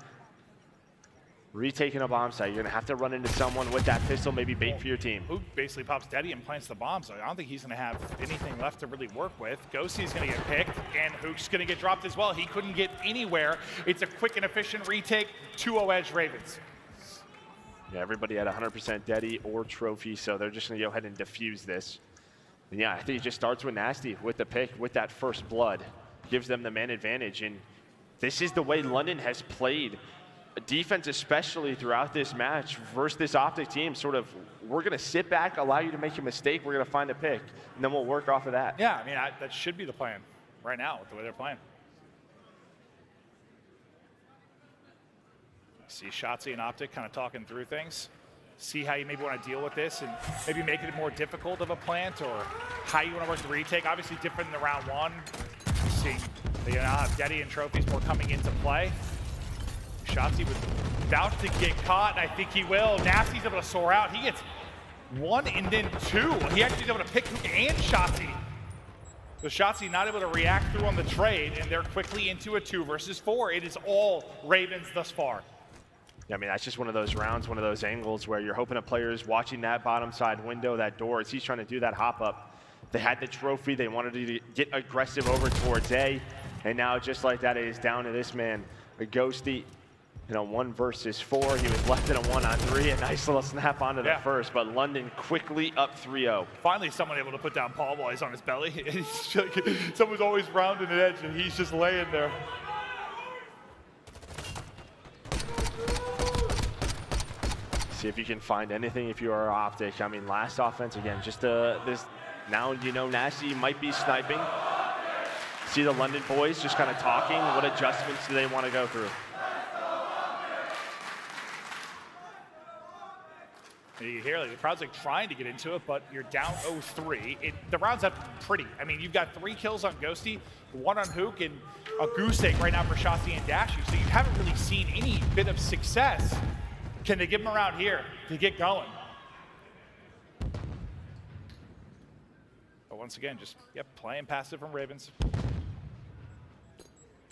retaking a bomb site. You're going to have to run into someone with that pistol, maybe bait for your team. Huke basically pops Daddy and plants the bomb, so I don't think he's going to have anything left to really work with. Ghosty's going to get picked, and Huke's going to get dropped as well. He couldn't get anywhere. It's a quick and efficient retake, 2-0 edge Ravens. Yeah, everybody at 100% Daddy or trophy, so they're just going to go ahead and defuse this. And yeah, I think it just starts with Nastie with the pick, with that first blood. Gives them the man advantage, and this is the way London has played defense, especially throughout this match versus this OpTic team. Sort of, we're going to sit back, allow you to make a mistake, we're going to find a pick, and then we'll work off of that. Yeah, I mean, that should be the plan right now with the way they're playing. See Shotzzy and OpTic kind of talking through things. See how you maybe want to deal with this and maybe make it more difficult of a plant, or how you want to work the retake. Obviously different than the round 1. Seeing they now have Daddy and trophies more coming into play. Shotzzy was about to get caught, and I think he will. Nastie's able to soar out. He gets 1 and then 2. He actually is able to pick Huke and Shotzzy. So Shotzzy not able to react through on the trade, and they're quickly into a 2 versus 4. It is all Ravens thus far. Yeah, I mean, that's just one of those rounds, one of those angles where you're hoping a player is watching that bottom side window, that door, as he's trying to do that hop up. They had the trophy. They wanted to get aggressive over towards A, and now just like that, it is down to this man, a Ghosty. In a 1 versus 4, he was left in a 1-on-3. A nice little snap onto the first, but London quickly up 3-0. Finally, someone able to put down Paul while he's on his belly. Someone's always rounding an edge, and he's just laying there. See if you can find anything if you are OpTic. I mean, last offense again, just this. Now you know Nastie might be sniping. See the London boys just kind of talking. What adjustments do they want to go through? You hear like the crowd's like trying to get into it, but you're down 0-3. The round's up pretty. I mean, you've got 3 kills on Ghosty, 1 on Huke, and a goose egg right now for Shotzzy and Dashy. So you haven't really seen any bit of success. Can they give them around here to get going? But once again, just playing passive from Ravens.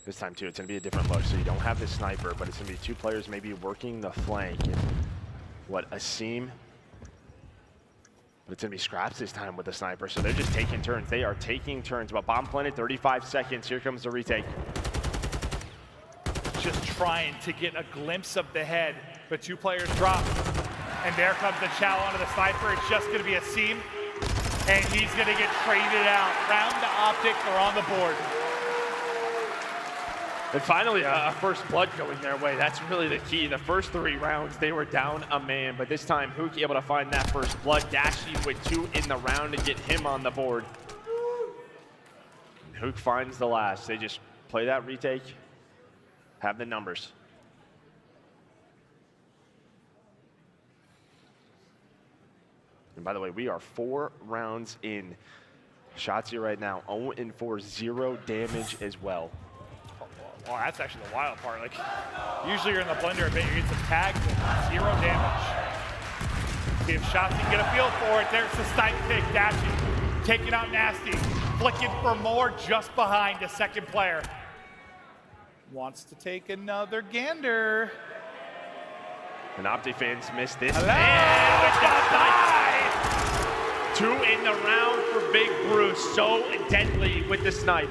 This time too, it's gonna be a different look. So you don't have the sniper, but it's gonna be 2 players maybe working the flank. And what, Asim? But it's gonna be Scrapz this time with the sniper. So they're just taking turns. They are taking turns. But bomb planted, 35 seconds. Here comes the retake. Just trying to get a glimpse of the head, but 2 players drop. And there comes the chow onto the sniper. It's just going to be Asim, and he's going to get traded out. Round to OpTic, they're on the board. And finally, a first blood going their way. That's really the key. The first 3 rounds, they were down a man, but this time, Huke able to find that first blood. Dashy with 2 in the round to get him on the board. And Huke finds the last. They just play that retake, have the numbers. And by the way, we are 4 rounds in. Shotzzy right now, 0-4, 0 damage as well. Well, that's actually the wild part. Like, usually you're in the blender a bit, you get some tags and 0 damage. See if Shotzzy can get a feel for it. There's the snipe pick. Dashy taking out Nastie. Flicking for more just behind the second player. Wants to take another gander. And OpTic fans missed this. Hello. And with the snipe. 2 in the round for Big Bruce. So deadly with the snipe.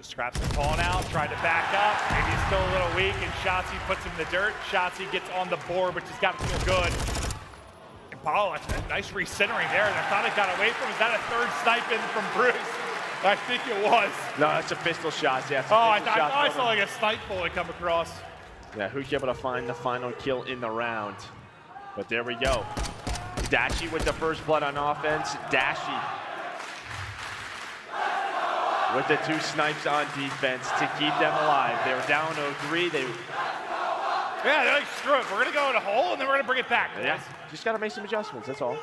Scrapz is calling out, trying to back up. Maybe he's still a little weak, and Shotzzy puts him in the dirt. Shotzzy gets on the board, which has got to feel good. And Paulo, nice recentering there. And I thought it got away from him. Is that a 3rd snipe in from Bruce? I think it was. No, that's a pistol shot. Yeah, I thought I saw like a snipe bullet come across. Yeah, Huke able to find the final kill in the round. But there we go. Dashy with the first blood on offense. Dashy with the 2 snipes on defense to keep them alive. They were down 0-3. Yeah, they're like, screw it. We're going to go in a hole, and then we're going to bring it back. Yeah, just got to make some adjustments, that's all.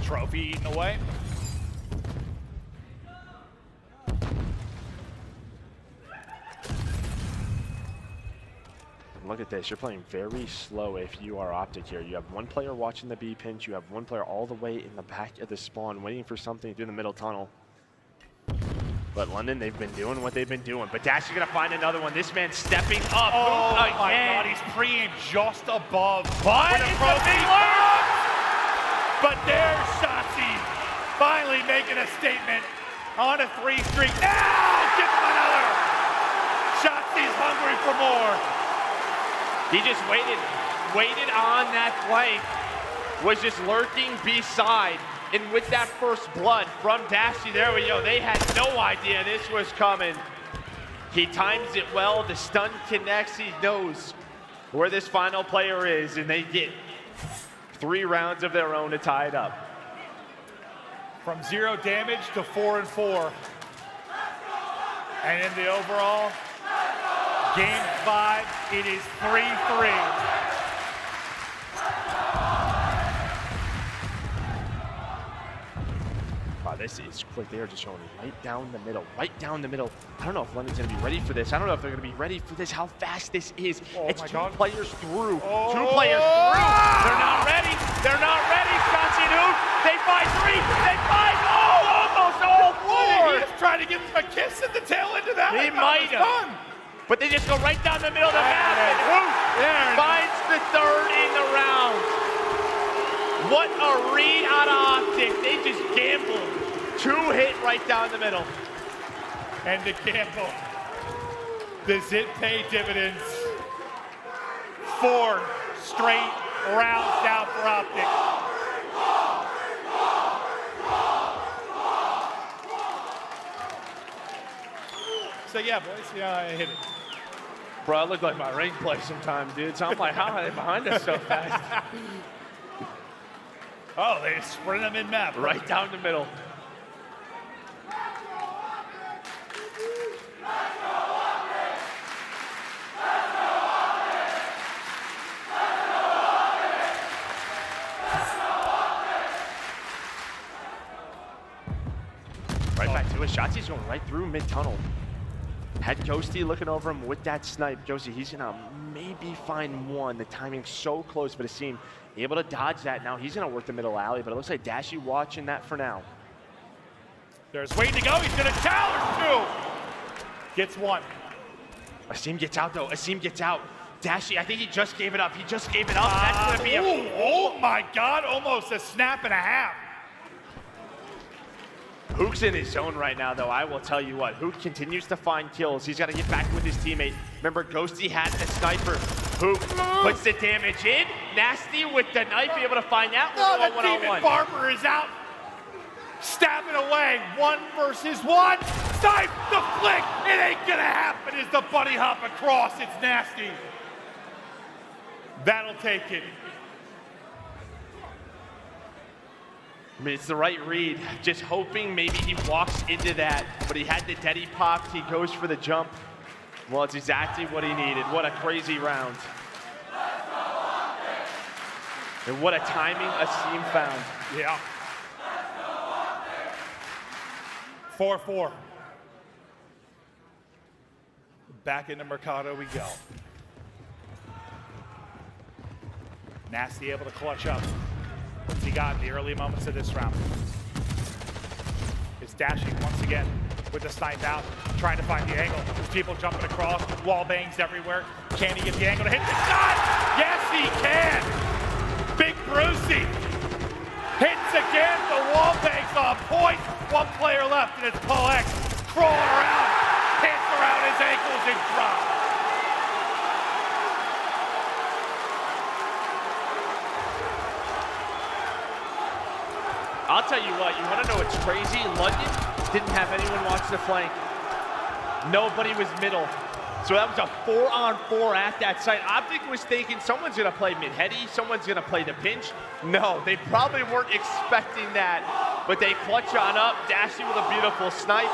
Trophy eaten away. Look at this, you're playing very slow if you are OpTic here. You have 1 player watching the B pinch, you have 1 player all the way in the back of the spawn waiting for something through the middle tunnel. But London, they've been doing what they've been doing. But Dash is gonna find another one. This man stepping up. Oh my God, he's pre-aimed just above. But it's a big look! But there's Shotzzy finally making a statement on a 3 streak. Now, give him another! Shotzzy's hungry for more. He just waited on that flank, was just lurking beside, and with that first blood from Dashy, there we go. They had no idea this was coming. He times it well, the stun connects, he knows where this final player is, and they get 3 rounds of their own to tie it up. From 0 damage to 4-4. And in the overall, Game 5, it is 3-3. Wow, this is quick. They are just showing right down the middle, right down the middle. I don't know if London's going to be ready for this. I don't know if they're going to be ready for this, how fast this is. Oh it's my 2 God. players through. Oh. 2 players through. They're not ready. They're not ready. Shotzzy and Huke. They find 3. They find almost all 4. He is trying to give him a kiss at the tail end of that. He might have. But they just go right down the middle of the map, and Huke finds the 3rd in the round. What a read out of OpTic. They just gambled. 2 hit right down the middle. And the gamble. Does it pay dividends? 4 straight rounds down for OpTic. So yeah, boys, I hit it. Bro, I look like my rank play sometimes, dude. So I'm like, how are they behind us so fast? Oh, they sprint them in map. Right down the middle. Right back to it. Shotzzy's going right through mid-tunnel. Had Ghosty looking over him with that snipe. Ghosty, he's gonna maybe find 1. The timing's so close, but Asim able to dodge that. Now he's gonna work the middle alley, but it looks like Dashy watching that for now. There's way to go. He's gonna challenge 2. Gets 1. Asim gets out though. Asim gets out. Dashy, I think he just gave it up. He just gave it up. That's gonna be oh my God, almost a snap and a half. Huke's in his zone right now, though. I will tell you what, Huke continues to find kills. He's got to get back with his teammate. Remember, Ghosty had the sniper. Huke puts the damage in. Nastie with the knife, be able to find out. Oh, the Demon Barber is out. Stabbing away, 1 versus 1. Snipe the flick. It ain't gonna happen as the bunny hop across. It's Nastie. That'll take it. I mean, it's the right read. Just hoping maybe he walks into that, but he had the deady popped. He goes for the jump. Well, it's exactly what he needed. What a crazy round. And what a timing Asim found. Yeah. 4-4. Back into Mercado we go. Nastie able to clutch up. What's he got in the early moments of this round? It's dashing once again with the snipe out, trying to find the angle. There's people jumping across, wall bangs everywhere. Can he get the angle to hit the shot? Yes, he can! Big Brucey hits again, the wall bangs on point. 1 player left, and it's Paul X crawling around, hits around his ankles and drops. I'll tell you what, you want to know what's crazy? London didn't have anyone watch the flank. Nobody was middle. So that was a 4-on-4 at that site. OpTic was thinking someone's going to play mid-heady, someone's going to play the pinch. No, they probably weren't expecting that, but they clutch on up. Dashy with a beautiful snipe.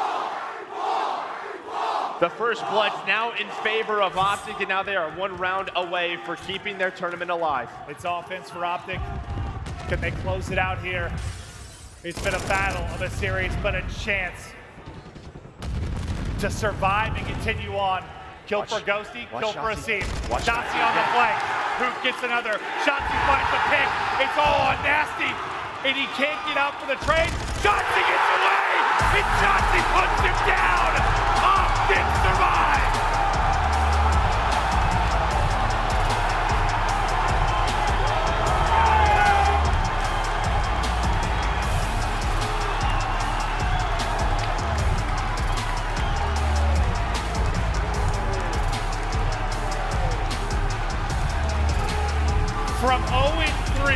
The first blood's now in favor of OpTic, and now they are 1 round away for keeping their tournament alive. It's offense for OpTic. Can they close it out here? It's been a battle of a series, but a chance to survive and continue on. Kill for Ghosty, kill for Asim. Shotzzy on the flank. Huke gets another. Shotzzy finds the pick. It's all on Nastie, and he can't get out for the trade. Shotzzy gets away, and Shotzzy puts him down. OpTic survives. From 0-3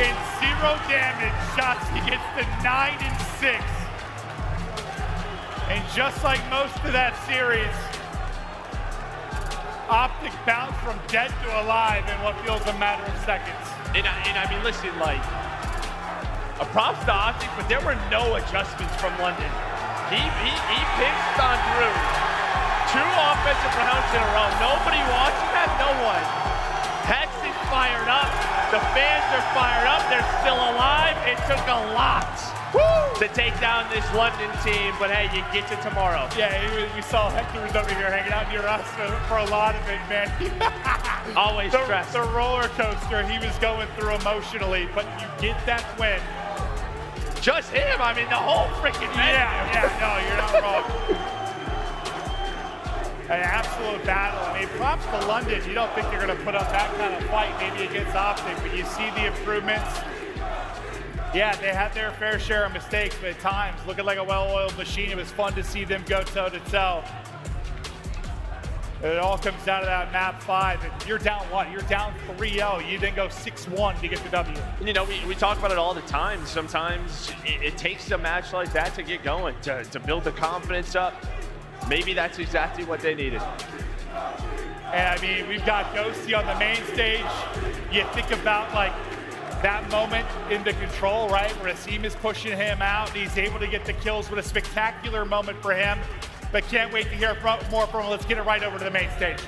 and 0 damage, Shotzzy gets to 9-6. And just like most of that series, OpTic bounced from dead to alive in what feels a matter of seconds. And I mean, listen, like, a props to OpTic, but there were no adjustments from London. He pitched on through 2 offensive rounds in a row. Nobody watching that, no one. Hex is fired up. The fans are fired up. They're still alive. It took a lot to take down this London team, but hey, you get to tomorrow. Yeah, we saw Hector was over here hanging out near us for a lot of it, man. Always stressed. The roller coaster he was going through emotionally, but you get that win. Just him. I mean, the whole freaking man. Yeah, no, you're not wrong. An absolute battle. I mean, props to London. You don't think they're going to put up that kind of fight maybe against OpTic, but you see the improvements. Yeah, they had their fair share of mistakes, but at times, looking like a well-oiled machine, it was fun to see them go toe-to-toe. It all comes down to that map 5, and you're down what? You're down 3-0. You then go 6-1 to get the W. You know, we talk about it all the time. Sometimes it takes a match like that to get going, to build the confidence up. Maybe that's exactly what they needed. And I mean, we've got Ghosty on the main stage. You think about like that moment in the control, right? Where Asim is pushing him out. And he's able to get the kills with a spectacular moment for him. But can't wait to hear more from him. Let's get it right over to the main stage.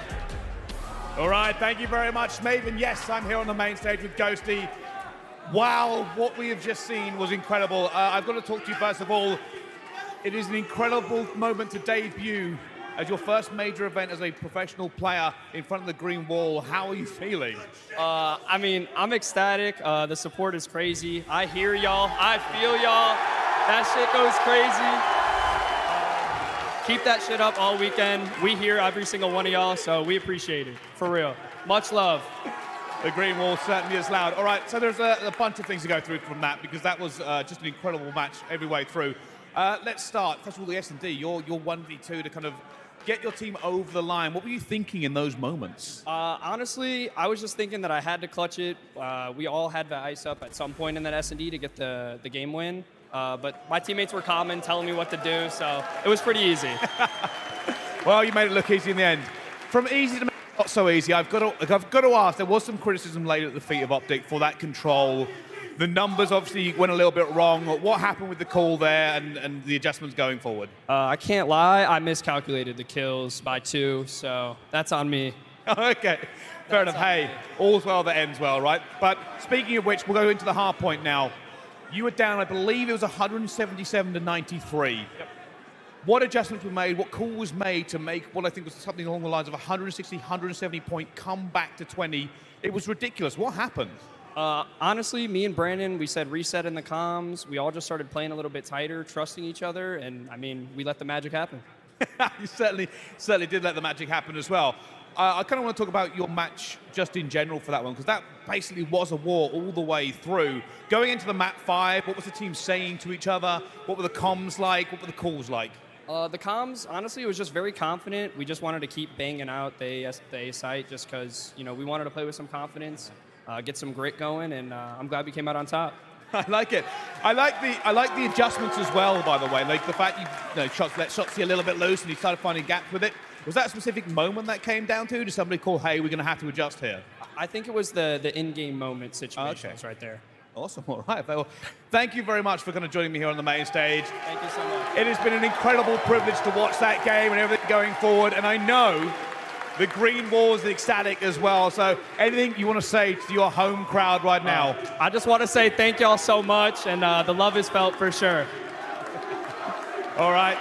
All right, thank you very much, Maven. Yes, I'm here on the main stage with Ghosty. Wow, what we have just seen was incredible. I've got to talk to you first of all. It is an incredible moment to debut as your first major event as a professional player in front of the green wall. How are you feeling? I mean, I'm ecstatic. The support is crazy. I hear y'all. I feel y'all. That shit goes crazy. Keep that shit up all weekend. We hear every single one of y'all, so we appreciate it. For real. Much love. The green wall certainly is loud. All right, so there's a bunch of things to go through from that because that was just an incredible match every way through. Let's start. First of all, the S&D, your 1v2 to kind of get your team over the line. What were you thinking in those moments? Honestly, I was just thinking that I had to clutch it. We all had the ice up at some point in that S&D to get the game win. But my teammates were calm and telling me what to do, so it was pretty easy. Well, you made it look easy in the end. From easy to not so easy, I've got to ask, there was some criticism laid at the feet of OpTic for that control. The numbers obviously went a little bit wrong. What happened with the call there and the adjustments going forward? I can't lie, I miscalculated the kills by 2, so that's on me. Okay, fair enough. Hey, all's well that ends well, right? But speaking of which, we'll go into the hard point now. You were down, I believe it was 177 to 93. Yep. What adjustments were made? What call was made to make what I think was something along the lines of 160, 170 point comeback to 20? It was ridiculous. What happened? Honestly, me and Brandon, we said reset in the comms. We all just started playing a little bit tighter, trusting each other, and I mean, we let the magic happen. You certainly did let the magic happen as well. I kind of want to talk about your match just in general for that one, because that basically was a war all the way through. Going into the map 5, what was the team saying to each other? What were the comms like? What were the calls like? The comms, honestly, it was just very confident. We just wanted to keep banging out the A site just because, you know, we wanted to play with some confidence, get some grit going, and I'm glad we came out on top. I like it. I like the adjustments as well, by the way. Like the fact you let Shotzzy a little bit loose and you started finding gaps with it. Was that a specific moment that came down to? Did somebody call, hey, we're going to have to adjust here? I think it was the in-game moment situations right there. Awesome. All right. Well, thank you very much for kind of joining me here on the main stage. Thank you so much. It has been an incredible privilege to watch that game and everything going forward. And I know the green wall is ecstatic as well. So anything you want to say to your home crowd right now? I just want to say thank y'all so much, and the love is felt for sure. All right.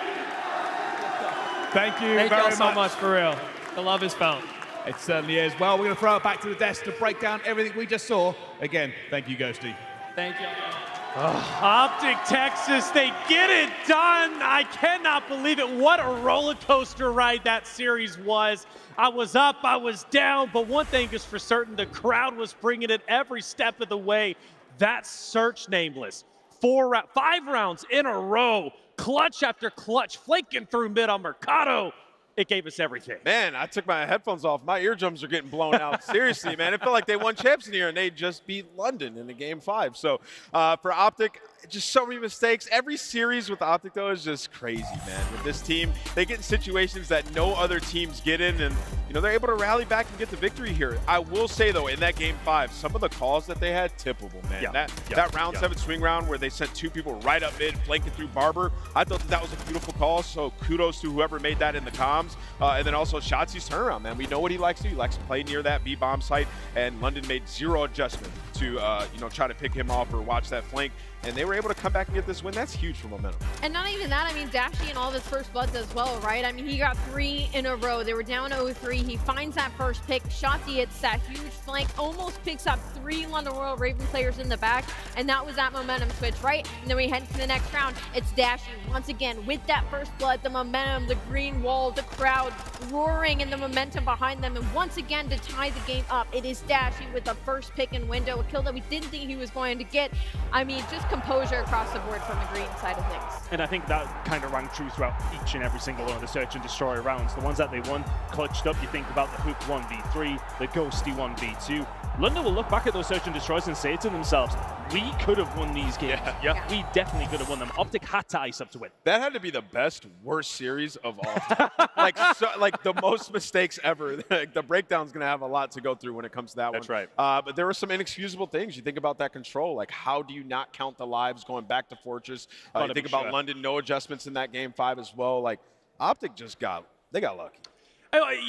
Thank you very much. Thank y'all so much, for real. The love is felt. It certainly is. Well, we're going to throw it back to the desk to break down everything we just saw. Again, thank you, Ghosty. Thank you. OpTic Texas, they get it done. I cannot believe it. What a roller coaster ride that series was. I was up, I was down, but one thing is for certain, the crowd was bringing it every step of the way. That search nameless. 5 rounds in a row, clutch after clutch, flanking through mid on Mercado. It gave us everything. Man, I took my headphones off. My eardrums are getting blown out. Seriously, man. It felt like they won champs in here, and they just beat London in the game 5. So for OpTic, just so many mistakes. Every series with OpTic, though, is just crazy, man. With this team, they get in situations that no other teams get in, and you know they're able to rally back and get the victory here. I will say, though, in that game 5, some of the calls that they had, tippable, man. Yeah. That round 7 swing round where they sent 2 people right up mid, flanking through Barber, I thought that was a beautiful call, so kudos to whoever made that in the comms. And then also Shotzzy's turnaround, man. We know what he likes to do. He likes to play near that B-bomb site, and London made 0 adjustment to try to pick him off or watch that flank. And they were able to come back and get this win. That's huge for momentum. And not even that, I mean, Dashy in all of his first bloods as well, right? I mean, he got 3 in a row. They were down 0-3. He finds that first pick. Shotzzy hits that huge flank, almost picks up 3 London Royal Raven players in the back, and that was that momentum switch, right? And then we head to the next round. It's Dashy once again with that first blood, the momentum, the green wall, the crowd roaring, and the momentum behind them. And once again, to tie the game up, it is Dashy with the first pick and window, a kill that we didn't think he was going to get. I mean, just composure across the board from the green side of things. And I think that kind of rang true throughout each and every single one of the search and destroy rounds. The ones that they won, clutched up. You think about the Huke 1v3, the Ghosty 1v2. London will look back at those search and destroys and say to themselves, we could have won these games. Yeah. We definitely could have won them. OpTic had to ice up to win. That had to be the best, worst series of all time. like the most mistakes ever. The breakdown's going to have a lot to go through when it comes to that one. That's right. But there were some inexcusable things. You think about that control. Like, how do you not count the lives going back to Fortress? You think about London, no adjustments in that game 5 as well. Like, OpTic they got lucky.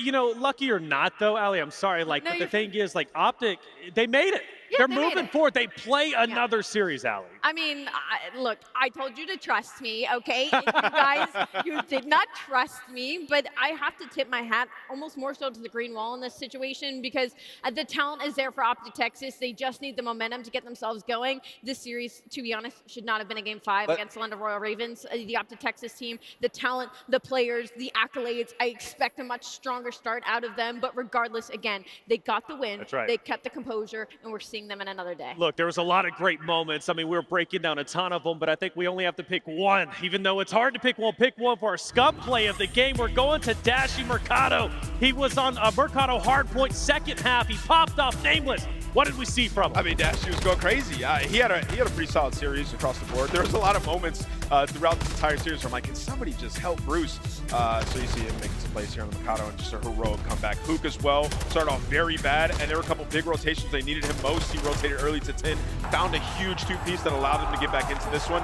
You know, lucky or not, though, Ali, I'm sorry. Like, but the thing is, like, OpTic, they made it. They're moving forward. They play another series, Allie. I mean, look, I told you to trust me, okay? And you guys, you did not trust me, but I have to tip my hat almost more so to the green wall in this situation because the talent is there for OpTic Texas. They just need the momentum to get themselves going. This series, to be honest, should not have been a Game 5 against the London Royal Ravens. The OpTic Texas team, the talent, the players, the accolades, I expect a much stronger start out of them, but regardless, again, they got the win. That's right. They kept the composure, and we're seeing them in another day. Look, there was a lot of great moments. I mean, we were breaking down a ton of them, but I think we only have to pick one. Even though it's hard to pick one for our scum play of the game. We're going to Dashy Mercado. He was on a Mercado hardpoint second half. He popped off Nameless. What did we see from him? I mean, Dashy was going crazy. He had a pretty solid series across the board. There was a lot of moments throughout this entire series where I'm like, can somebody just help Bruce? So you see him making some plays here on the Mercado and just a heroic comeback. Huke as well started off very bad, and there were a couple big rotations. They needed him most. He rotated early to 10, found a huge two-piece that allowed him to get back into this one.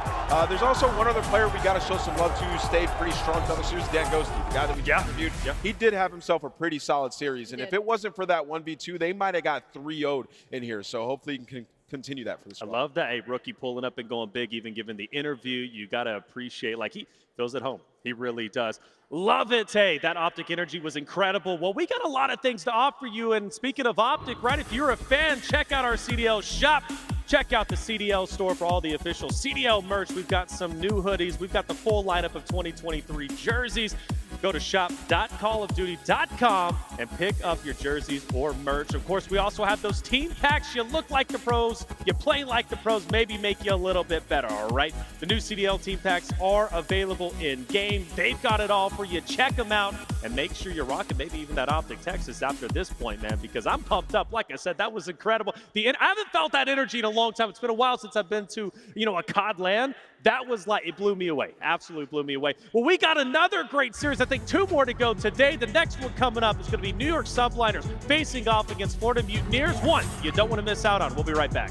There's also one other player we got to show some love to who stayed pretty strong throughout the series, Dan Ghosty, the guy that we just reviewed. He did have himself a pretty solid series, and if it wasn't for that 1v2, they might have got 3-0'd in here. So hopefully you can continue that for the squad. I love that. A rookie pulling up and going big, even given the interview. You got to appreciate, like, he feels at home. He really does. Love it. Hey, that OpTic energy was incredible. Well, we got a lot of things to offer you. And speaking of OpTic, right, if you're a fan, check out our CDL shop. Check out the CDL store for all the official CDL merch. We've got some new hoodies. We've got the full lineup of 2023 jerseys. Go to shop.callofduty.com and pick up your jerseys or merch. Of course, we also have those team packs. You look like the pros, you play like the pros, maybe make you a little bit better, all right? The new CDL team packs are available in-game. They've got it all for you. Check them out and make sure you're rocking maybe even that OpTic Texas after this point, man, because I'm pumped up. Like I said, that was incredible. I haven't felt that energy in a long time. It's been a while since I've been to, a COD LAN. That was like, it blew me away. Absolutely blew me away. Well, we got another great series. I think 2 more to go today. The next one coming up is going to be New York Subliners facing off against Florida Mutineers. One you don't want to miss out on. We'll be right back.